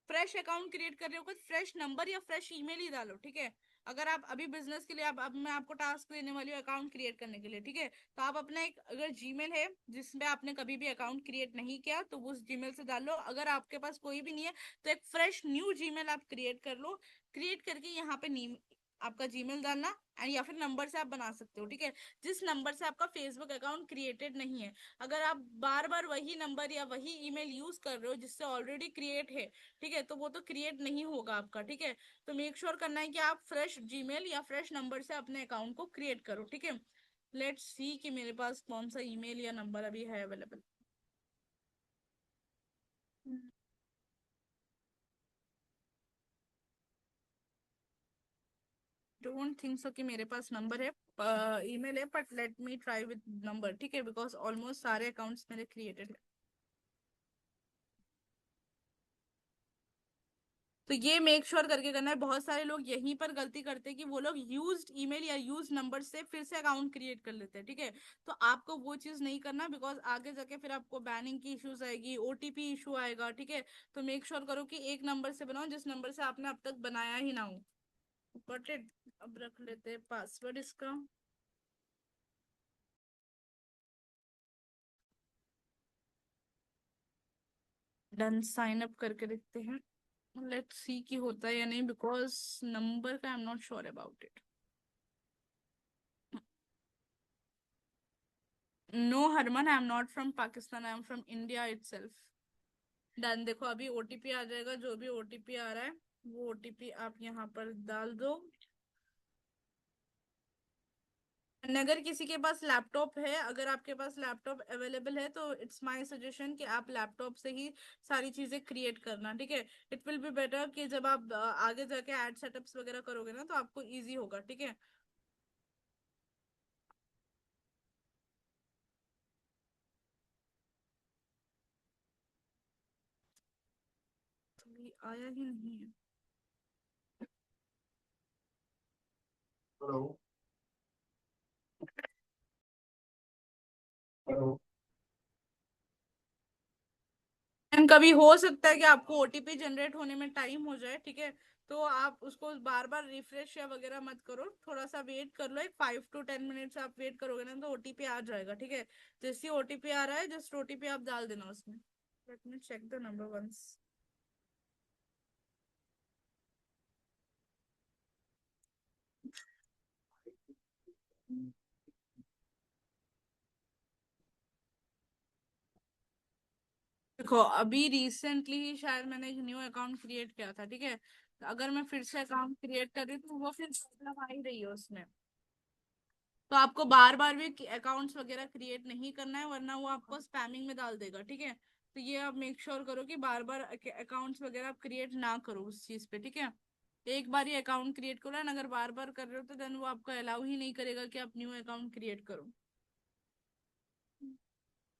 फ्रेश अकाउंट क्रिएट कर रहे हो, कुछ फ्रेश नंबर या फ्रेश ईमेल ही डालो, ठीक है। अगर आप अभी बिजनेस के लिए, अब मैं आपको टास्क देने वाली हूँ अकाउंट क्रिएट करने के लिए, ठीक है। तो आप अपना एक, अगर जीमेल है जिसमें आपने कभी भी अकाउंट क्रिएट नहीं किया, तो उस जीमेल से डाल लो। अगर आपके पास कोई भी नहीं है, तो एक फ्रेश न्यू जीमेल आप क्रिएट कर लो। क्रिएट करके यहाँ पे आपका जीमेल डालना, या फिर नंबर से आप बना सकते हो, ठीक है। जिस नंबर से आपका फेसबुक अकाउंट क्रिएटेड नहीं है, अगर आप बार बार वही नंबर या वही ईमेल यूज कर रहे हो जिससे ऑलरेडी क्रिएट है, ठीक है, तो वो तो क्रिएट नहीं होगा आपका, ठीक है। तो मेक श्योर करना है कि आप फ्रेश जीमेल या फ्रेश नंबर से अपने अकाउंट को क्रिएट करो, ठीक है। लेट्स सी कि मेरे पास कौन सा ईमेल या नंबर अभी है अवेलेबल। डोंट थिंक सो कि मेरे पास नंबर है, ईमेल है, but let me try with number, ठीक है, बिकॉज ऑलमोस्ट सारे अकाउंट्स मेरे क्रिएटेड है। तो ये मेक श्योर करके करना है। बहुत सारे लोग यहीं पर गलती करते हैं कि वो लोग यूज्ड ईमेल या यूज नंबर से फिर से अकाउंट क्रिएट कर लेते हैं, ठीक है। तो आपको वो चीज नहीं करना, बिकॉज आगे जाके फिर आपको बैनिंग की इश्यूज आएगी, ओटीपी इशू आएगा, ठीक है। तो मेक श्योर करो कि एक नंबर से बनाओ जिस नंबर से आपने अब तक बनाया ही ना हो। बट अब रख लेते हैं पासवर्ड इसका। डन, साइन अप करके देखते हैं। लेट्स सी कि होता है या नहीं, बिकॉज नंबर का I am not sure about it. No Harman, I am not from Pakistan, I am from India itself. Done, देखो अभी ओटीपी आ जाएगा, जो भी ओटीपी आ रहा है वो ओटीपी आप यहाँ पर डाल दो। अगर किसी के पास लैपटॉप है, अगर आपके पास लैपटॉप अवेलेबल है, तो इट्स माय सजेशन कि आप लैपटॉप से ही सारी चीजें क्रिएट करना, ठीक है। इट विल बी बेटर कि जब आप आगे जाके एड सेटअप्स वगैरह करोगे ना, तो आपको इजी होगा, ठीक है। तो ये आया ही नहीं है। हेलो। हेलो। एंड कभी हो सकता है कि आपको ओटीपी जनरेट होने में टाइम हो जाए, ठीक है। तो आप उसको बार बार रिफ्रेश या वगैरह मत करो, थोड़ा सा वेट कर लो, एक 5 to 10 मिनट्स आप वेट करोगे ना, तो ओटीपी आ जाएगा, ठीक है। जैसे ओटीपी आ रहा है, जस्ट ओटीपी आप डाल देना उसमें। Let me check the number once. देखो अभी रिसेंटली ही शायद मैंने एक न्यू अकाउंट क्रिएट किया था, ठीक है। तो अगर मैं फिर से अकाउंट क्रिएट कर रही हूँ, तो वो फिर प्रॉब्लम आ ही रही है उसमें। तो आपको बार बार भी अकाउंट्स वगैरह क्रिएट नहीं करना है, वरना वो आपको स्पैमिंग में डाल देगा, ठीक है। तो ये आप मेक श्योर करो कि बार बार अकाउंट्स वगैरह आप क्रिएट ना करो उस चीज पे, ठीक है। एक बार ही अकाउंट क्रिएट करो, एंड अगर बार बार कर रहे हो तो देन वो आपको अलाउ ही नहीं करेगा कि आप न्यू अकाउंट क्रिएट करो।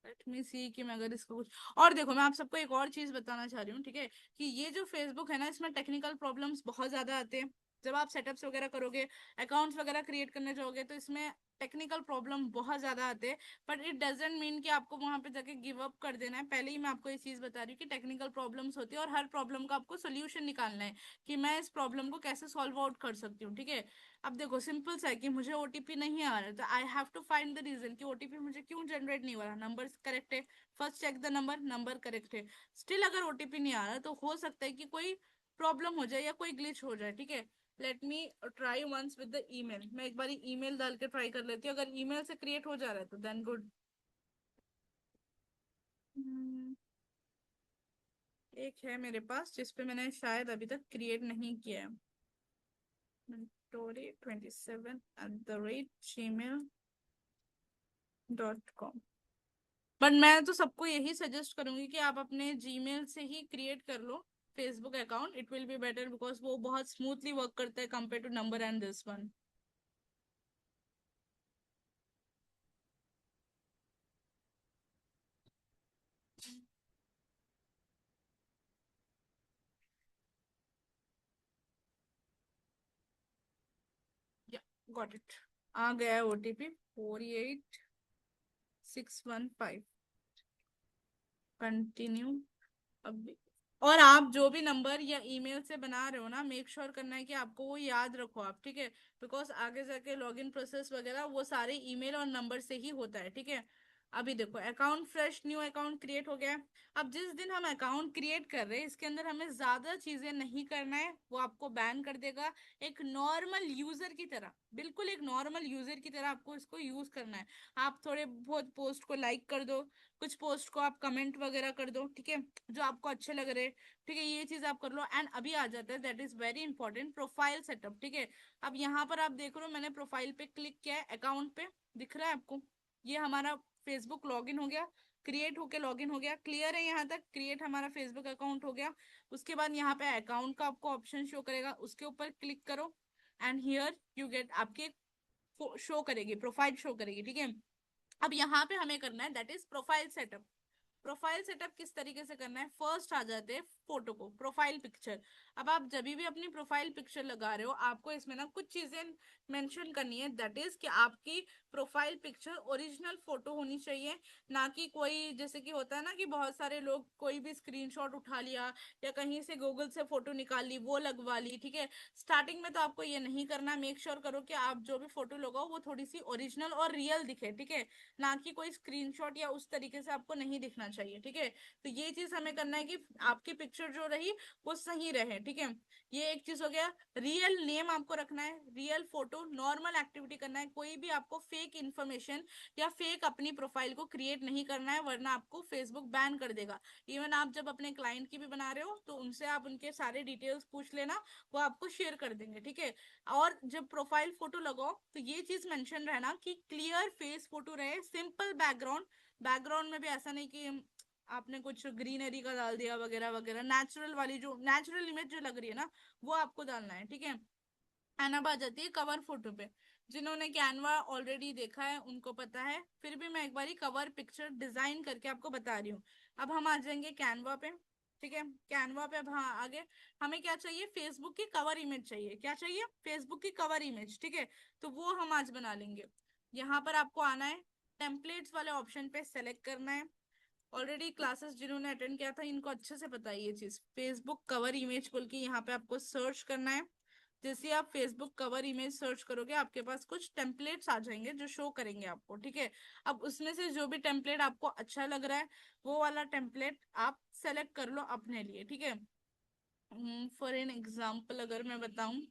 लेट मी सी कि मैं अगर इसको कुछ, और देखो मैं आप सबको एक और चीज बताना चाह रही हूँ, ठीक है। कि ये जो फेसबुक है ना, इसमें टेक्निकल प्रॉब्लम्स बहुत ज्यादा आते हैं। जब आप सेटअप्स वगैरह करोगे, अकाउंट्स वगैरह क्रिएट करने जाओगे, तो इसमें टेक्निकल प्रॉब्लम बहुत ज्यादा आते हैं। बट इट डजेंट मीन कि आपको वहां पे जाके गिव अप कर देना है। पहले ही मैं आपको ये चीज बता रही हूँ कि टेक्निकल प्रॉब्लम्स होती है, और हर प्रॉब्लम का आपको सोल्यूशन निकालना है कि मैं इस प्रॉब्लम को कैसे सॉल्व आउट कर सकती हूँ, ठीक है। अब देखो सिंपल सा है कि मुझे ओटीपी नहीं आ रहा है, तो I have to find the reason कि ओटीपी मुझे क्यों जनरेट नहीं हो रहा। नंबर करेक्ट है, first check the number, number correct है, स्टिल अगर ओटीपी नहीं आ रहा, तो हो सकता है कि कोई प्रॉब्लम हो जाए या कोई ग्लिच हो जाए, ठीक है। Let me try once with the email, मैं एक बार ईमेल डाल के ट्राई कर लेती हूँ, अगर ईमेल से क्रिएट हो जा रहा है तो देन गुड। एक है मेरे पास जिसपे मैंने शायद अभी तक क्रिएट नहीं किया है। Mentori27@gmail.com। बट मैं तो सबको यही सजेस्ट करूंगी कि आप अपने जीमेल से ही क्रिएट कर लो Facebook account, it will be better because वो बहुत स्मूथली वर्क करता है compare to number and this one. Yeah got it, आ गया है ओटीपी 48615। कंटिन्यू। अब और आप जो भी नंबर या ईमेल से बना रहे हो ना, मेक श्योर करना है कि आपको वो याद रखो आप, ठीक है। बिकॉज आगे जाके लॉगिन प्रोसेस वगैरह वो सारे ईमेल और नंबर से ही होता है, ठीक है। अभी देखो account fresh, new account create हो गया है। अब जिस दिन हम अकाउंट क्रिएट कर रहे हैं इसके अंदर हमें ज्यादा चीजें नहीं करना है, वो आपको बैन कर देगा। एक नॉर्मल यूजर की तरह, बिल्कुल एक नॉर्मल यूजर की तरह आपको इसको यूज करना है। आप थोड़े बहुत पोस्ट को लाइक कर दो, कुछ पोस्ट को आप कमेंट वगैरह कर दो, ठीक है, जो आपको अच्छे लग रहे, ठीक है, ये चीज आप कर लो। एंड अभी आ जाता है that is very important, profile setup, ठीक है। अब यहाँ पर आप देख रहे हो मैंने प्रोफाइल पे क्लिक किया है, अकाउंट पे दिख रहा है आपको, ये हमारा फेसबुक लॉगिन हो गया, क्रिएट होके लॉगिन हो गया, क्लियर है यहाँ तक, क्रिएट हमारा फेसबुक अकाउंट हो गया। उसके बाद यहाँ पे अकाउंट का आपको ऑप्शन शो करेगा, उसके ऊपर क्लिक करो एंड हियर यू गेट आपके शो करेगी, प्रोफाइल शो करेगी, ठीक है। अब यहाँ पे हमें करना है that is profile setup. Profile setup किस तरीके से करना है, फर्स्ट आ जाते हैं फोटो को, प्रोफाइल पिक्चर। अब आप जब भी अपनी प्रोफाइल पिक्चर लगा रहे हो आपको इसमें ना कुछ चीजें मेंशन करनी है, दैट इज कि आपकी प्रोफाइल पिक्चर ओरिजिनल फोटो होनी चाहिए, ना कि कोई जैसे कि होता है ना कि बहुत सारे लोग कोई भी स्क्रीनशॉट उठा लिया या कहीं से गूगल से फोटो निकाल ली वो लगवा ली, ठीक है। स्टार्टिंग में तो आपको ये नहीं करना, मेक श्योर करो कि आप जो भी फोटो लगाओ वो थोड़ी सी ओरिजिनल और रियल दिखे, ठीक है, ना कि कोई स्क्रीनशॉट या उस तरीके से आपको नहीं दिखना चाहिए, ठीक है। तो ये चीज हमें करना है कि आपकी पिक्चर जो रही वो सही रहे, ठीक है। ये एक चीज हो गया। रियल नेम आपको रखना है, रियल फोटो, नॉर्मल एक्टिविटी करना है, कोई भी आपको फेक इन्फॉर्मेशन या फेक अपनी प्रोफाइल को क्रिएट नहीं करना है वरना आपको फेसबुक बैन कर देगा। इवन आप जब अपने क्लाइंट की भी बना रहे हो तो उनसे आप उनके सारे डिटेल्स पूछ लेना, वो आपको शेयर कर देंगे, ठीक है। और जब प्रोफाइल फोटो लगाओ तो ये चीज मेंशन रहना कि क्लियर फेस फोटो रहे, सिंपल बैकग्राउंड, बैकग्राउंड में भी ऐसा नहीं कि आपने कुछ ग्रीनरी का डाल दिया वगैरह वगैरह, नेचुरल वाली जो नेचुरल इमेज जो लग रही है ना वो आपको डालना है, ठीक है। एंड अब आ जाती है कवर फोटो पे। जिन्होंने कैनवा ऑलरेडी देखा है उनको पता है, फिर भी मैं एक बारी कवर पिक्चर डिजाइन करके आपको बता रही हूँ। अब हम आ जाएंगे कैनवा पे, ठीक है। कैनवा पे अब हाँ आगे हमें क्या चाहिए, फेसबुक की कवर इमेज चाहिए, क्या चाहिए, फेसबुक की कवर इमेज, ठीक है। तो वो हम आज बना लेंगे। यहाँ पर आपको आना है, टेम्पलेट्स वाले ऑप्शन पे सेलेक्ट करना है। ऑलरेडी क्लासेस जिन्होंने अटेंड किया था इनको अच्छे से पता है ये चीज, फेसबुक कवर इमेज बोल के यहाँ पे आपको सर्च करना है। जैसे आप फेसबुक कवर इमेज सर्च करोगे आपके पास कुछ टेम्पलेट्स आ जाएंगे जो शो करेंगे आपको, ठीक है। अब उसमें से जो भी टेम्पलेट आपको अच्छा लग रहा है वो वाला टेम्पलेट आप सेलेक्ट कर लो अपने लिए, ठीक है। फॉर एन एग्जाम्पल अगर मैं बताऊं,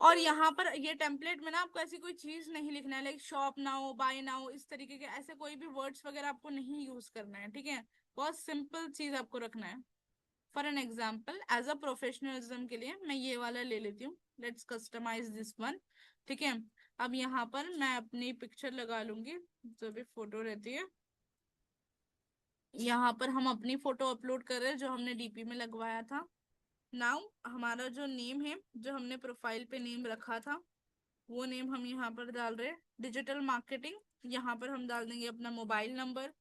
और यहाँ पर ये टेम्पलेट में ना आपको ऐसी कोई चीज नहीं लिखना है, like shop now, buy now, इस तरीके के ऐसे कोई भी वर्ड्स वगैरह आपको नहीं यूज करना है, ठीक है। बहुत सिंपल चीज आपको रखना है। For an example as a professionalism के लिए मैं ये वाला ले लेती हूँ, लेट्स कस्टमाइज दिस वन, ठीक है। अब यहाँ पर मैं अपनी पिक्चर लगा लूंगी, जो भी फोटो रहती है। यहाँ पर हम अपनी फोटो अपलोड कर रहे हैं जो हमने डीपी में लगवाया था। नाउ हमारा जो नेम है, जो हमने प्रोफाइल पे नेम रखा था वो नेम हम यहाँ पर डाल रहे हैं, डिजिटल मार्केटिंग। यहाँ पर हम डाल देंगे अपना मोबाइल नंबर,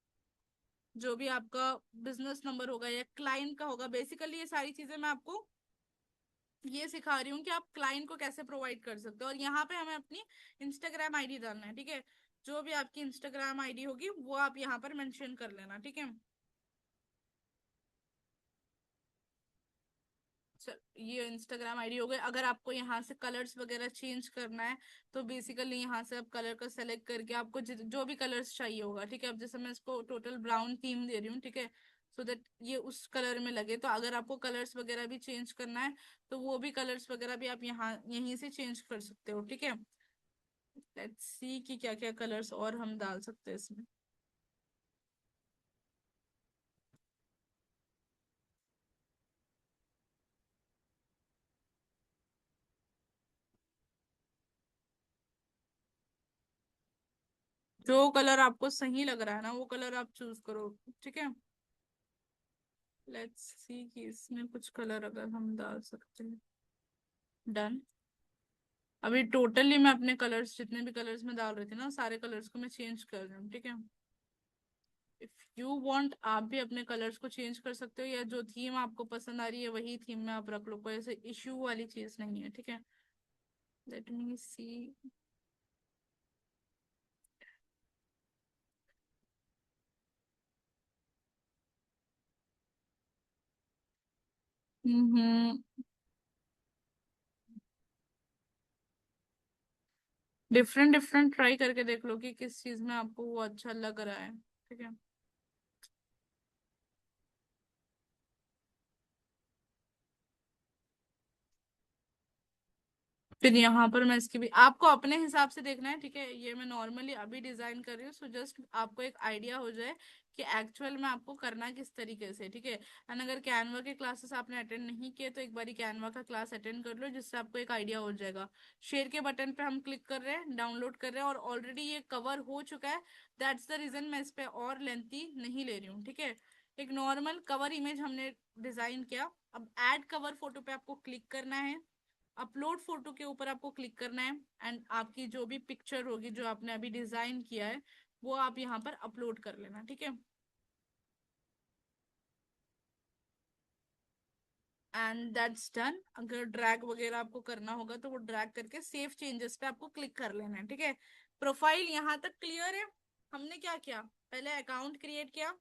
जो भी आपका बिजनेस नंबर होगा या क्लाइंट का होगा। बेसिकली ये सारी चीजें मैं आपको ये सिखा रही हूँ कि आप क्लाइंट को कैसे प्रोवाइड कर सकते हो। और यहाँ पे हमें अपनी इंस्टाग्राम आईडी डालना है, ठीक है। जो भी आपकी इंस्टाग्राम आईडी होगी वो आप यहाँ पर मेंशन कर लेना, ठीक है। ये इंस्टाग्राम आईडी हो गई। अगर आपको यहाँ से कलर्स वगैरह चेंज करना है तो बेसिकली यहाँ से आप कलर का सेलेक्ट करके आपको जो भी कलर्स चाहिए होगा, ठीक है। अब जैसे मैं इसको टोटल ब्राउन थीम दे रही हूँ, ठीक है, सो दैट ये उस कलर में लगे। तो अगर आपको कलर्स वगैरह भी चेंज करना है तो वो भी कलर्स वगैरह भी आप यहाँ यहीं से चेंज कर सकते हो, ठीक है। लेट्स सी कि क्या क्या कलर्स और हम डाल सकते हैं इसमें। जो कलर आपको सही लग रहा है ना वो कलर आप चूज करो, ठीक है। लेट्स सी कि इसमें कुछ कलर अगर हम डाल सकते हैं। डन। अभी टोटली मैं अपने कलर्स, जितने भी कलर्स में डाल रही थी ना, सारे कलर्स को मैं चेंज कर रही हूँ, ठीक है। इफ यू वांट आप भी अपने कलर्स को चेंज कर सकते हो, या जो थीम आपको पसंद आ रही है वही थीम में आप रख लो, कोई ऐसे इश्यू वाली चीज नहीं है, ठीक है। लेट मी सी। हम्म। डिफरेंट डिफरेंट ट्राई करके देख लो कि किस चीज में आपको वो अच्छा लग रहा है, ठीक है। फिर यहाँ पर मैं इसकी भी आपको अपने हिसाब से देखना है, ठीक है। ये मैं नॉर्मली अभी डिजाइन कर रही हूँ, सो जस्ट आपको एक आइडिया हो जाए कि एक्चुअल में आपको करना किस तरीके से, ठीक है। एंड अगर कैनवा के क्लासेस आपने अटेंड नहीं किए तो एक बारी कैनवा का क्लास अटेंड कर लो, जिससे आपको एक आइडिया हो जाएगा। शेयर के बटन पे हम क्लिक कर रहे हैं, डाउनलोड कर रहे हैं, और ऑलरेडी ये कवर हो चुका है। दैट्स द रीजन मैं इस पे और लेंथी नहीं ले रही हूँ, ठीक है। एक नॉर्मल कवर इमेज हमने डिजाइन किया। अब ऐड कवर फोटो पे आपको क्लिक करना है, अपलोड फोटो के ऊपर आपको क्लिक करना है, एंड आपकी जो भी पिक्चर होगी जो आपने अभी डिजाइन किया है वो आप यहाँ पर अपलोड कर लेना, ठीक है। And that's done. अगर ड्रैग वगैरह आपको करना होगा तो वो ड्रैग करके सेव चेंजेस पे आपको क्लिक कर लेना है, ठीक है। प्रोफाइल यहाँ तक क्लियर है। हमने क्या किया, पहले अकाउंट क्रिएट किया,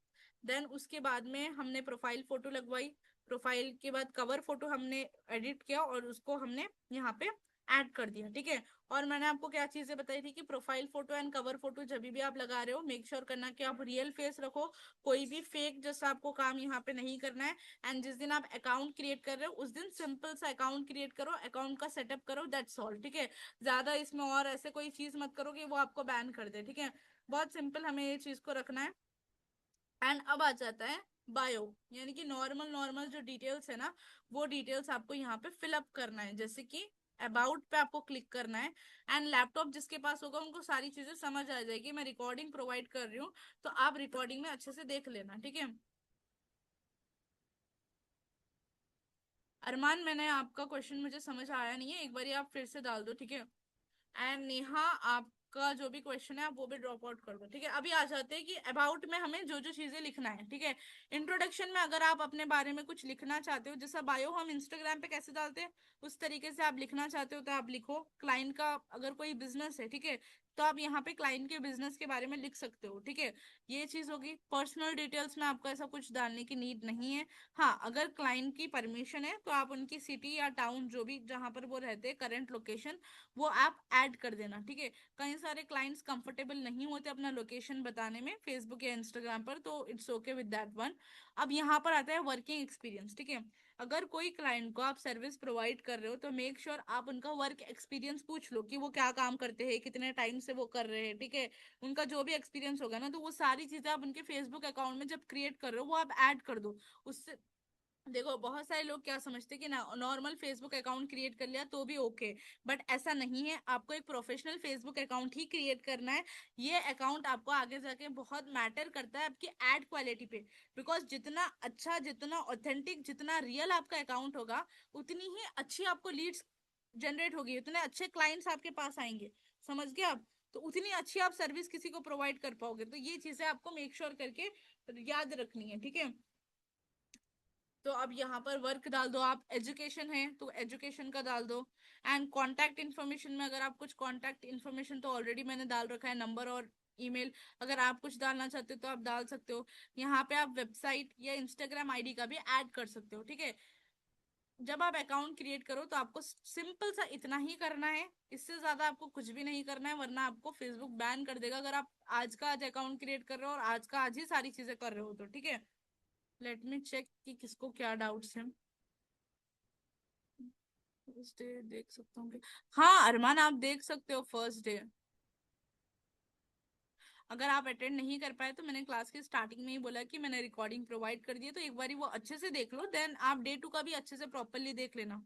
देन उसके बाद में हमने प्रोफाइल फोटो लगवाई। प्रोफाइल के बाद कवर फोटो हमने एडिट किया और उसको हमने यहाँ पे ऐड कर दिया, ठीक है। और मैंने आपको क्या चीजें बताई थी कि profile photo and cover photo जब भी आप लगा रहे हो मेक श्योर करना कि आप रियल फेस रखो, कोई भी फेक जैसा आपको काम यहाँ पे नहीं करना है। एंड जिस दिन आप अकाउंट क्रिएट कर रहे हो उस दिन सिंपल सा अकाउंट क्रिएट करो, अकाउंट का सेटअप करो, दैट्स ऑल, ठीक है। ज्यादा इसमें और ऐसे कोई चीज मत करो कि वो आपको बैन कर दे, ठीक है। बहुत सिंपल हमें ये चीज को रखना है। एंड अब आ जाता है बायो, यानी कि नॉर्मल नॉर्मल जो डिटेल्स है ना, वो डिटेल्स आपको यहाँ पे फिलअप करना है। जैसे कि अबाउट पे आपको क्लिक करना है। एंड लैपटॉप जिसके पास होगा उनको सारी चीजें समझ आ जाएगी। मैं रिकॉर्डिंग प्रोवाइड कर रही हूँ तो आप रिकॉर्डिंग में अच्छे से देख लेना, ठीक है। अरमान, मैंने आपका क्वेश्चन मुझे समझ आया नहीं है, एक बार आप फिर से डाल दो, ठीक है। एंड नेहा, आपका जो भी क्वेश्चन है आप वो भी ड्रॉप आउट कर दो, ठीक है। अभी आ जाते हैं कि अबाउट में हमें जो जो चीजें लिखना है, ठीक है। इंट्रोडक्शन में अगर आप अपने बारे में कुछ लिखना चाहते हो, जैसा बायो हम इंस्टाग्राम पे कैसे डालते हैं उस तरीके से आप लिखना चाहते हो तो आप लिखो। क्लाइंट का अगर कोई बिजनेस है, ठीक है, तो आप यहाँ पे क्लाइंट के बिजनेस के बारे में लिख सकते हो, ठीक है। ये चीज होगी। पर्सनल डिटेल्स में आपको ऐसा कुछ डालने की नीड नहीं है। हाँ, अगर क्लाइंट की परमिशन है तो आप उनकी सिटी या टाउन जो भी जहां पर वो रहते हैं, करंट लोकेशन, वो आप ऐड कर देना, ठीक है। कई सारे क्लाइंट्स कंफर्टेबल नहीं होते अपना लोकेशन बताने में फेसबुक या इंस्टाग्राम पर, तो it's okay with that one. अब यहाँ पर आता है वर्किंग एक्सपीरियंस, ठीक है। अगर कोई क्लाइंट को आप सर्विस प्रोवाइड कर रहे हो तो मेक श्योर आप उनका वर्क एक्सपीरियंस पूछ लो कि वो क्या काम करते हैं, कितने टाइम से वो कर रहे हैं, ठीक है। उनका जो भी एक्सपीरियंस होगा ना, तो वो सारी चीजें आप उनके फेसबुक अकाउंट में जब क्रिएट कर रहे हो वो आप ऐड कर दो। उससे देखो, बहुत सारे लोग क्या समझते हैं कि नॉर्मल फेसबुक अकाउंट क्रिएट कर लिया तो भी ओके, बट ऐसा नहीं है। आपको एक प्रोफेशनल फेसबुक अकाउंट ही क्रिएट करना है। ये अकाउंट आपको आगे जाके बहुत मैटर करता है आपकी एड क्वालिटी पे। बिकॉज जितना अच्छा, जितना ऑथेंटिक, जितना रियल आपका अकाउंट होगा, उतनी ही अच्छी आपको लीड्स जनरेट होगी, उतने अच्छे क्लाइंट्स आपके पास आएंगे। समझ गए आप? तो उतनी अच्छी आप सर्विस किसी को प्रोवाइड कर पाओगे। तो ये चीजें आपको मेक श्योर करके याद रखनी है, ठीक है। तो अब यहाँ पर वर्क डाल दो आप, एजुकेशन है तो एजुकेशन का डाल दो। एंड कांटेक्ट इन्फॉर्मेशन में अगर आप कुछ कांटेक्ट इन्फॉर्मेशन तो ऑलरेडी मैंने डाल रखा है, नंबर और ईमेल। अगर आप कुछ डालना चाहते हो तो आप डाल सकते हो। यहाँ पे आप वेबसाइट या इंस्टाग्राम आईडी का भी ऐड कर सकते हो, ठीक है। जब आप अकाउंट क्रिएट करो तो आपको सिंपल सा इतना ही करना है, इससे ज्यादा आपको कुछ भी नहीं करना है, वरना आपको फेसबुक बैन कर देगा अगर आप आज का आज अकाउंट क्रिएट कर रहे हो और आज का आज ही सारी चीजें कर रहे हो तो, ठीक है। लेट मी चेक कि किसको क्या डाउट्स हैं। फर्स्ट डे देख सकता हूँ हाँ अरमान, आप देख सकते हो फर्स्ट डे। अगर आप अटेंड नहीं कर पाए तो मैंने क्लास की स्टार्टिंग में ही बोला कि मैंने रिकॉर्डिंग प्रोवाइड कर दी है, तो एक बार वो अच्छे से देख लो, देन आप डे 2 का भी अच्छे से प्रॉपरली देख लेना।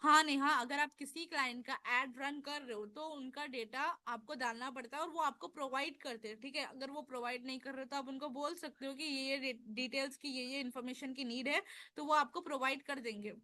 हाँ नहीं, हाँ, अगर आप किसी क्लाइंट का एड रन कर रहे हो तो उनका डेटा आपको डालना पड़ता है और वो आपको प्रोवाइड करते हैं, ठीक है। अगर वो प्रोवाइड नहीं कर रहे तो आप उनको बोल सकते हो कि ये डिटेल्स की, ये इन्फॉर्मेशन की नीड है, तो वो आपको प्रोवाइड कर देंगे।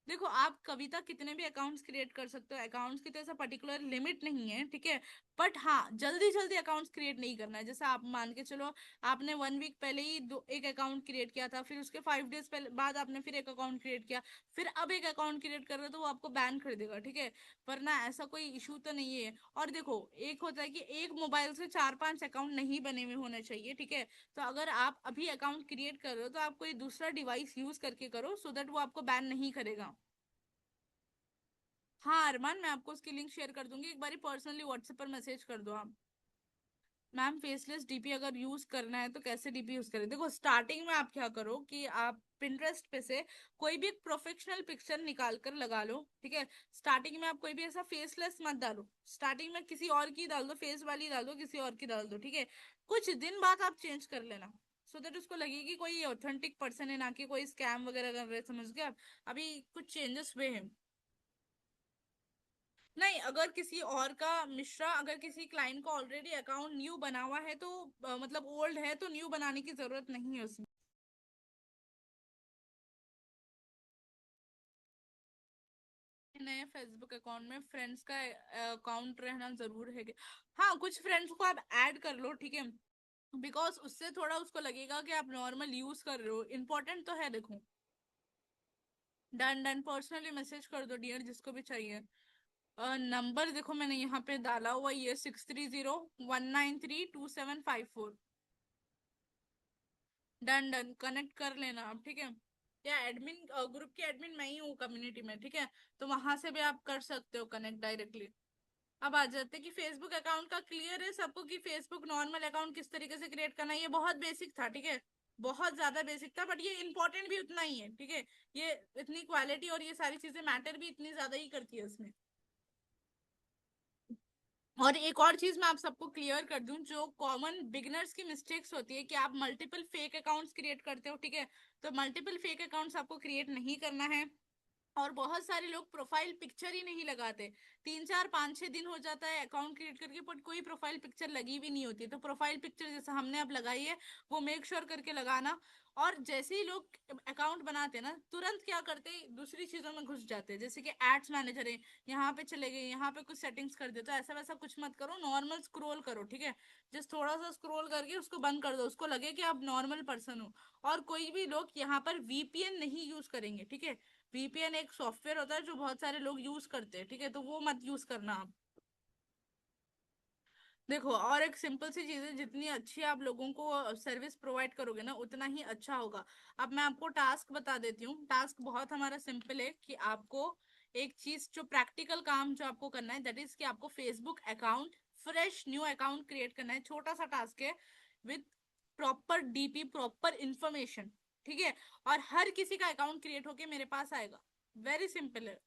देखो, आप कविता कितने भी अकाउंट्स क्रिएट कर सकते हो, अकाउंट्स की तो ऐसा पर्टिकुलर लिमिट नहीं है, ठीक है। बट हाँ, जल्दी जल्दी अकाउंट्स क्रिएट नहीं करना है। जैसे आप मान के चलो, आपने 1 वीक पहले ही एक अकाउंट क्रिएट किया था, फिर उसके 5 डेज पहले बाद आपने फिर एक अकाउंट क्रिएट किया, फिर अब एक अकाउंट क्रिएट कर रहे हो तो वो आपको बैन कर देगा, ठीक है। पर ना, ऐसा कोई इशू तो नहीं है। और देखो, एक होता है कि एक मोबाइल से 4-5 अकाउंट नहीं बने हुए होने चाहिए, ठीक है। तो अगर आप अभी अकाउंट क्रिएट कर रहे हो तो आप कोई दूसरा डिवाइस यूज करके करो, सो दैट वो आपको बैन नहीं करेगा। हाँ अरमान, मैं आपको उसकी लिंक शेयर कर दूंगी, एक बार पर्सनली व्हाट्सएप पर मैसेज कर दो आप। मैम, फेसलेस डीपी अगर यूज करना है तो कैसे डीपी यूज करें? देखो, स्टार्टिंग में आप क्या करो कि आप पिंटरेस्ट पे से कोई भी एक प्रोफेशनल पिक्चर निकाल कर लगा लो, ठीक है। स्टार्टिंग में आप कोई भी ऐसा फेसलेस मत डालो, स्टार्टिंग में किसी और की डाल दो, फेस वाली डाल दो, किसी और की डाल दो, ठीक है। कुछ दिन बाद आप चेंज कर लेना, सो दैट उसको लगे कि कोई ऑथेंटिक पर्सन है, ना कि कोई स्कैम वगैरह कर रहे हैं, समझ गए आप। अभी कुछ चेंजेस हुए हैं। नहीं, अगर किसी और का मिश्रा, अगर किसी क्लाइंट का ऑलरेडी अकाउंट न्यू बना हुआ है तो मतलब ओल्ड है, तो न्यू बनाने की जरूरत नहीं है उसमें। नए फेसबुक अकाउंट में फ्रेंड्स का अकाउंट रहना जरूर है हाँ, कुछ फ्रेंड्स को आप ऐड कर लो, ठीक है। बिकॉज उससे थोड़ा उसको लगेगा कि आप नॉर्मल यूज कर रहे हो, इम्पोर्टेंट तो है, देखो। डन डन, पर्सनली मैसेज कर दो डियर, जिसको भी चाहिए। नंबर देखो मैंने यहाँ पे डाला हुआ, ये 6301932754। डन डन, कनेक्ट कर लेना आप, ठीक है। या एडमिन, ग्रुप की एडमिन मैं ही हूँ कम्युनिटी में, ठीक है। तो वहां से भी आप कर सकते हो कनेक्ट डायरेक्टली। अब आ जाते हैं कि फेसबुक अकाउंट का क्लियर है सबको कि फेसबुक नॉर्मल अकाउंट किस तरीके से क्रिएट करना है? ये बहुत बेसिक था, ठीक है। बहुत ज्यादा बेसिक था, बट ये इंपॉर्टेंट भी उतना ही है, ठीक है। ये इतनी क्वालिटी और ये सारी चीजें मैटर भी इतनी ज्यादा ही करती है उसमें। और एक और चीज मैं आप सबको क्लियर कर दूं, जो कॉमन बिगिनर्स की मिस्टेक्स होती है कि आप मल्टीपल फेक अकाउंट्स क्रिएट करते हो, ठीक है। तो मल्टीपल फेक अकाउंट्स आपको क्रिएट नहीं करना है। और बहुत सारे लोग प्रोफाइल पिक्चर ही नहीं लगाते, 3-4-5-6 दिन हो जाता है अकाउंट क्रिएट करके, बट कोई प्रोफाइल पिक्चर लगी भी नहीं होती। तो प्रोफाइल पिक्चर जैसे हमने अब लगाई है, वो मेक श्योर करके लगाना। और जैसे ही लोग अकाउंट बनाते हैं ना, तुरंत क्या करते हैं, दूसरी चीजों में घुस जाते हैं, जैसे कि एड्स मैनेजर है, यहाँ पे चले गए, यहाँ पे कुछ सेटिंग्स कर दे। तो ऐसा वैसा कुछ मत करो, नॉर्मल स्क्रॉल करो, ठीक है। जस्ट थोड़ा सा स्क्रॉल करके उसको बंद कर दो, उसको लगे कि आप नॉर्मल पर्सन हो। और कोई भी लोग यहाँ पर वीपीएन नहीं यूज करेंगे, ठीक है। वीपीएन एक सॉफ्टवेयर होता है जो बहुत सारे लोग यूज करते हैं, ठीक है, तो वो मत यूज करना आप। देखो, और एक सिंपल सी चीज है, जितनी अच्छी आप लोगों को सर्विस प्रोवाइड करोगे ना, उतना ही अच्छा होगा। अब मैं आपको टास्क बता देती हूँ। टास्क बहुत हमारा सिंपल है कि आपको एक चीज, जो प्रैक्टिकल काम जो आपको करना है, दैट इज कि आपको Facebook account, fresh new account create करना है। छोटा सा टास्क है, with proper DP, proper information, ठीक है। और हर किसी का अकाउंट क्रिएट होके मेरे पास आएगा। वेरी सिंपल है।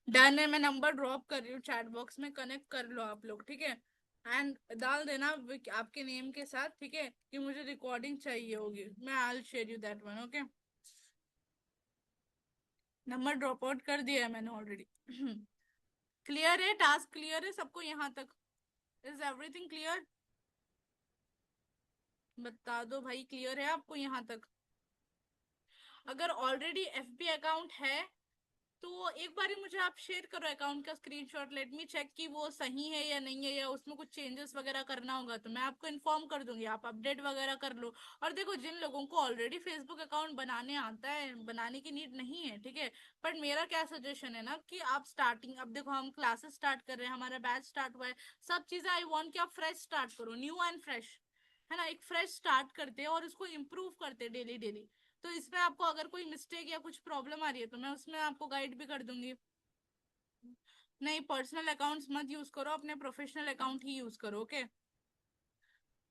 डन है, मैं नंबर ड्रॉप कर रही हूँ चैट बॉक्स में, कनेक्ट कर लो आप लोग, ठीक है। एंड डाल देना आपके नेम के साथ, ठीक है, कि मुझे रिकॉर्डिंग चाहिए होगी। मैं I share you that one, okay. Number drop out कर दिया है मैंने ऑलरेडी। क्लियर है? टास्क क्लियर है सबको यहाँ तक? Is everything clear? बता दो भाई, क्लियर है आपको यहाँ तक? अगर ऑलरेडी एफबी अकाउंट है तो एक बार मुझे आप शेयर करो अकाउंट का स्क्रीनशॉट, लेट मी चेक कि वो सही है या नहीं है, या उसमें कुछ चेंजेस वगैरह करना होगा तो मैं आपको इन्फॉर्म कर दूंगी, आप अपडेट वगैरह कर लो। और देखो, जिन लोगों को ऑलरेडी फेसबुक अकाउंट बनाने आता है, बनाने की नीड नहीं है, ठीक है। बट मेरा क्या सजेशन है ना, कि आप स्टार्टिंग, अब देखो हम क्लासेस स्टार्ट कर रहे हैं, हमारा बैच स्टार्ट हुआ है, सब चीजें आई वॉन्ट कि आप फ्रेश स्टार्ट करो, न्यू एंड फ्रेश, है ना। एक फ्रेश स्टार्ट करते हैं और इसको इम्प्रूव करते हैं डेली डेली। तो इसमें आपको अगर कोई मिस्टेक या कुछ प्रॉब्लम आ रही है तो मैं उसमें आपको गाइड भी कर दूंगी। नहीं, पर्सनल अकाउंट्स मत यूज करो, अपने प्रोफेशनल अकाउंट ही यूज करो, ओके।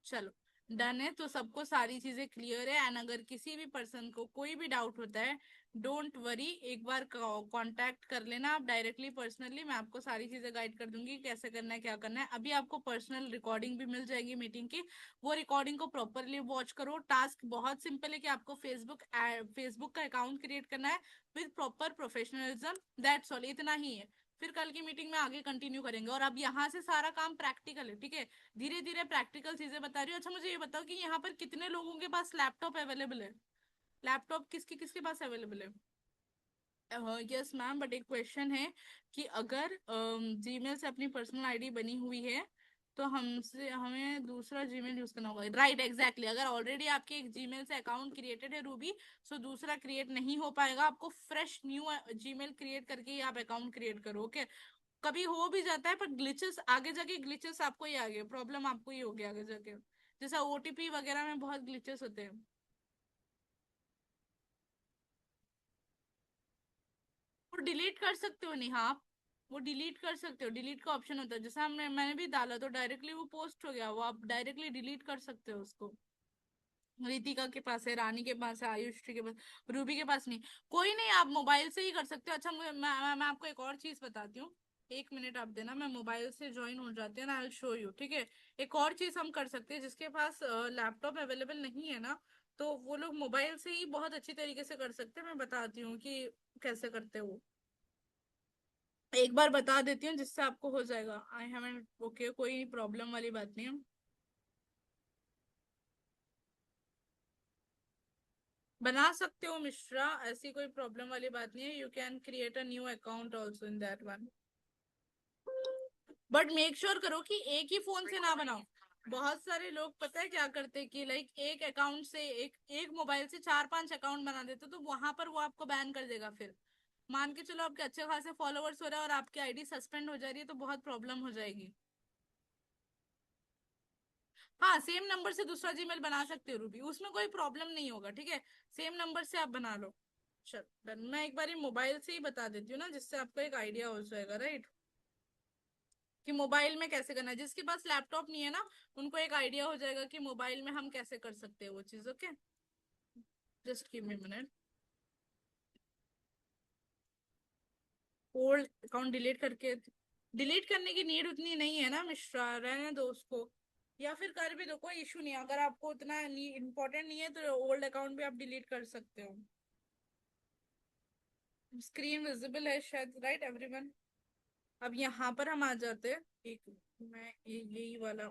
चलो, डन है, तो सबको सारी चीजें क्लियर है। एंड अगर किसी भी पर्सन को कोई भी डाउट होता है, डोंट वरी, एक बार कांटेक्ट कर लेना आप डायरेक्टली पर्सनली, मैं आपको सारी चीजें गाइड कर दूंगी कैसे करना है क्या करना है। अभी आपको पर्सनल रिकॉर्डिंग भी मिल जाएगी मीटिंग की, वो रिकॉर्डिंग को प्रॉपरली वॉच करो। टास्क बहुत सिंपल है कि आपको फेसबुक का अकाउंट क्रिएट करना है with proper professionalism, that's all, इतना ही है। फिर कल की मीटिंग में आगे कंटिन्यू करेंगे। और अब यहाँ से सारा काम प्रैक्टिकल है, ठीक है, धीरे धीरे प्रैक्टिकल चीजें बता रही हूँ। अच्छा मुझे ये बताओ कि यहाँ पर कितने लोगों के पास लैपटॉप अवेलेबल है? लैपटॉप किसके किसके पास अवेलेबल है? यस मैम, बट एक क्वेश्चन है कि अगर जीमेल से अपनी पर्सनल आईडी बनी हुई है तो हमसे हमें दूसरा जीमेल यूज करना होगा, राइट, एग्जैक्टली। अगर ऑलरेडी आपके एक जीमेल से अकाउंट क्रिएटेड है रूबी, सो दूसरा क्रिएट नहीं हो पाएगा, आपको फ्रेश न्यू जीमेल क्रिएट करके ही आप अकाउंट क्रिएट करो, ओके। कभी हो भी जाता है पर ग्लिचेस आगे जाके, ग्लिचेस आपको ही आगे, प्रॉब्लम आपको ही होगी आगे जाके, जैसा ओटीपी वगैरह में बहुत ग्लिचेस होते हैं। वो डिलीट कर सकते हो नहीं, हाँ, वो डिलीट कर सकते हो, डिलीट का ऑप्शन होता है, जैसे मैंने भी डाला तो डायरेक्टली वो पोस्ट हो गया, वो आप डायरेक्टली डिलीट कर सकते हो उसको। रितिका के पास है, रानी के पास है, आयुश्री के पास, रूबी के पास नहीं। कोई नहीं, आप मोबाइल से ही कर सकते हो। अच्छा मैं आपको एक और चीज बताती हूँ, एक मिनट आप देना, मैं मोबाइल से ज्वाइन हो जाती हूँ ना, आई विल शो यू, ठीक है। एक और चीज हम कर सकते हैं, जिसके पास लैपटॉप अवेलेबल नहीं है ना, तो वो लोग मोबाइल से ही बहुत अच्छी तरीके से कर सकते हैं। मैं बताती हूँ कि कैसे करते हो, एक बार बता देती हूँ जिससे आपको हो जाएगा। आई हैवंट, ओके, कोई प्रॉब्लम वाली बात नहीं है, बना सकते हो मिश्रा, ऐसी कोई प्रॉब्लम वाली बात नहीं है। You can create a new account also in that one, but make sure करो कि एक ही फोन से ना बनाओ। बहुत सारे लोग पता है क्या करते हैं कि लाइक एक अकाउंट से, एक एक मोबाइल से चार पांच अकाउंट बना देते, तो वहां पर वो आपको बैन कर देगा। फिर मान के चलो आपके अच्छे खासे फॉलोवर्स हो रहे हैं और आपकी आईडी सस्पेंड हो जा रही है, तो बहुत प्रॉब्लम हो जाएगी। हाँ, सेम नंबर से दूसरा जीमेल बना सकते हो रूबी, उसमें कोई प्रॉब्लम नहीं होगा, ठीक है, सेम नंबर से आप बना लो। चल डन, मैं एक बार मोबाइल से ही बता देती हूँ ना, जिससे आपको एक आइडिया हो जाएगा, राइट, कि मोबाइल में कैसे करना है। जिसके पास लैपटॉप नहीं है ना, उनको एक आइडिया हो जाएगा कि मोबाइल में हम कैसे कर सकते हैं वो चीज, okay. Just give me minute. Old account delete करके, डिलीट करने की नीड उतनी नहीं है ना मिश्रा, रहने दो उसको, या फिर कर भी दो, कोई इशू नहीं है। अगर आपको उतना इम्पोर्टेंट नहीं है तो ओल्ड अकाउंट भी आप डिलीट कर सकते हो। स्क्रीन विजिबल है शायद, राइट एवरीवन। अब यहाँ पर हम आ जाते हैं, एक, मैं यही वाला,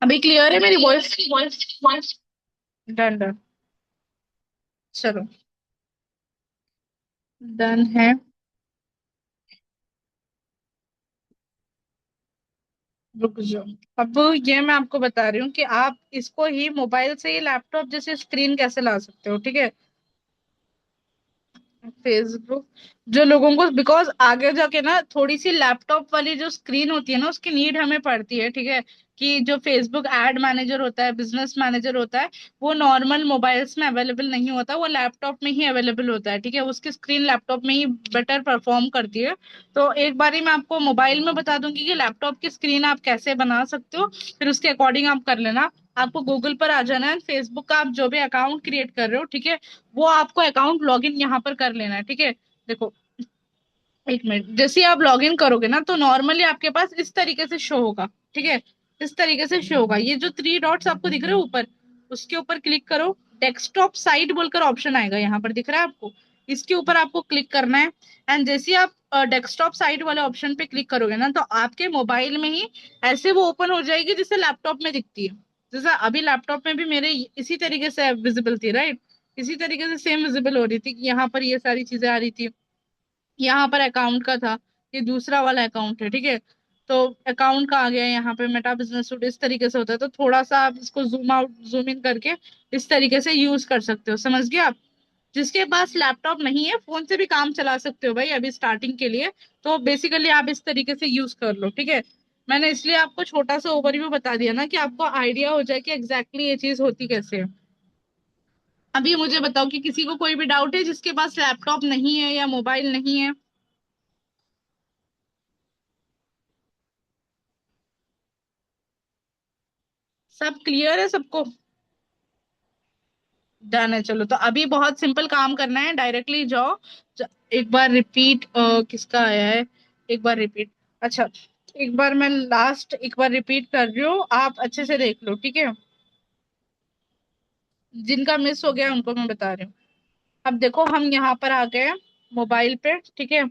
अभी क्लियर है मेरी वॉइस? वॉइस डन डन, चलो डन है। रुक जाओ, अब ये मैं आपको बता रही हूँ कि आप इसको ही मोबाइल से ही लैपटॉप जैसे स्क्रीन कैसे ला सकते हो, ठीक है। फेसबुक, जो लोगों को, बिकॉज आगे जाके ना थोड़ी सी लैपटॉप वाली जो स्क्रीन होती है ना, उसकी नीड हमें पड़ती है, ठीक है। कि जो फेसबुक एड मैनेजर होता है, बिजनेस मैनेजर होता है, वो नॉर्मल मोबाइल्स में अवेलेबल नहीं होता, वो लैपटॉप में ही अवेलेबल होता है, ठीक है, उसकी स्क्रीन लैपटॉप में ही बेटर परफॉर्म करती है। तो एक बारी मैं आपको मोबाइल में बता दूंगी कि लैपटॉप की स्क्रीन आप कैसे बना सकते हो, फिर उसके अकॉर्डिंग आप कर लेना। आपको गूगल पर आ जाना है, फेसबुक का आप जो भी अकाउंट क्रिएट कर रहे हो, ठीक है, वो आपको अकाउंट लॉगिन यहाँ पर कर लेना है, ठीक है। देखो, एक मिनट, जैसे ही आप लॉगिन करोगे ना, तो नॉर्मली आपके पास इस तरीके से शो होगा, ठीक है, इस तरीके से शो होगा। ये जो थ्री डॉट्स आपको दिख रहे हैं ऊपर, उसके ऊपर क्लिक करो, डेस्कटॉप साइट बोलकर ऑप्शन आएगा, यहाँ पर दिख रहा है आपको, इसके ऊपर आपको क्लिक करना है। एंड जैसे ही आप डेस्कटॉप साइट वाले ऑप्शन पे क्लिक करोगे ना, तो आपके मोबाइल में ही ऐसे वो ओपन हो जाएगी जैसे लैपटॉप में दिखती है। जैसा अभी लैपटॉप में भी मेरे इसी तरीके से विजिबल थी, राइट, इसी तरीके से सेम विजिबल हो रही थी कि यहाँ पर ये सारी चीजें आ रही थी। यहाँ पर अकाउंट का था, ये दूसरा वाला अकाउंट है, ठीक है। तो अकाउंट का आ गया यहाँ पे, मेटा बिजनेस सूट इस तरीके से होता है। तो थोड़ा सा आप इसको जूम आउट जूम इन करके इस तरीके से यूज कर सकते हो, समझ गए आप। जिसके पास लैपटॉप नहीं है, फोन से भी काम चला सकते हो भाई अभी स्टार्टिंग के लिए। तो बेसिकली आप इस तरीके से यूज कर लो, ठीक है। मैंने इसलिए आपको छोटा सा ओवरव्यू बता दिया ना, कि आपको आइडिया हो जाए कि एग्जैक्टली ये चीज होती कैसे है। अभी मुझे बताओ कि किसी को कोई भी डाउट है जिसके पास लैपटॉप नहीं है या मोबाइल नहीं है? सब क्लियर है सबको? डन है। चलो तो अभी बहुत सिंपल काम करना है, डायरेक्टली जाओ। एक बार रिपीट, किसका आया है, एक बार रिपीट। अच्छा, एक बार मैं लास्ट एक बार रिपीट कर रही हूँ, आप अच्छे से देख लो, ठीक है? जिनका मिस हो गया उनको मैं बता रही हूँ। अब देखो हम यहाँ पर आ गए मोबाइल पे, ठीक है?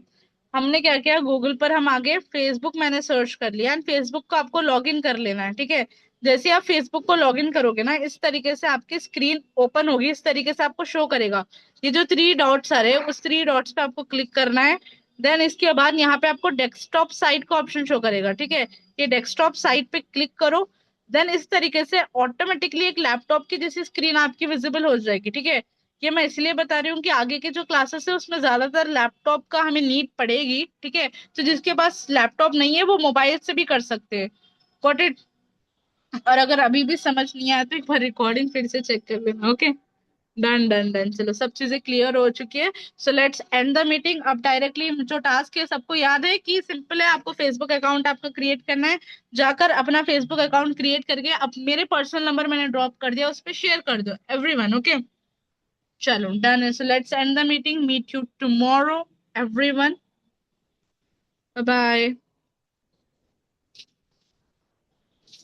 हमने क्या किया, गूगल पर हम आ गए, फेसबुक मैंने सर्च कर लिया एंड फेसबुक को आपको लॉग इन कर लेना है, ठीक है? जैसे आप फेसबुक को लॉग इन करोगे ना, इस तरीके से आपकी स्क्रीन ओपन होगी, इस तरीके से आपको शो करेगा। ये जो 3 डॉट्स आ रहे हैं, उस 3 डॉट्स पे आपको क्लिक करना है। देन इसके बाद यहाँ पे आपको डेस्कटॉप साइट का ऑप्शन शो करेगा, ठीक है? ये डेस्कटॉप साइट पे क्लिक करो। देन इस तरीके से ऑटोमेटिकली एक लैपटॉप की जैसी स्क्रीन आपकी विजिबल हो जाएगी, ठीक है? ये मैं इसलिए बता रही हूँ कि आगे के जो क्लासेस है उसमें ज्यादातर लैपटॉप का हमें नीड पड़ेगी, ठीक है? तो जिसके पास लैपटॉप नहीं है वो मोबाइल से भी कर सकते हैं। Got it? और अगर अभी भी समझ नहीं आया तो एक बार रिकॉर्डिंग फिर से चेक कर लेना, ओके? डन डन डन, चलो सब चीजें क्लियर हो चुकी है। So let's end the meeting. अब डायरेक्टली जो टास्क है सबको याद है कि सिंपल है, आपको फेसबुक अकाउंट आपका क्रिएट करना है। जाकर अपना फेसबुक अकाउंट क्रिएट करके अब मेरे पर्सनल नंबर मैंने ड्रॉप कर दिया, उस पर शेयर कर दो एवरीवन, ओके? चलो डन है। So let's end the meeting, meet you tomorrow everyone, bye bye.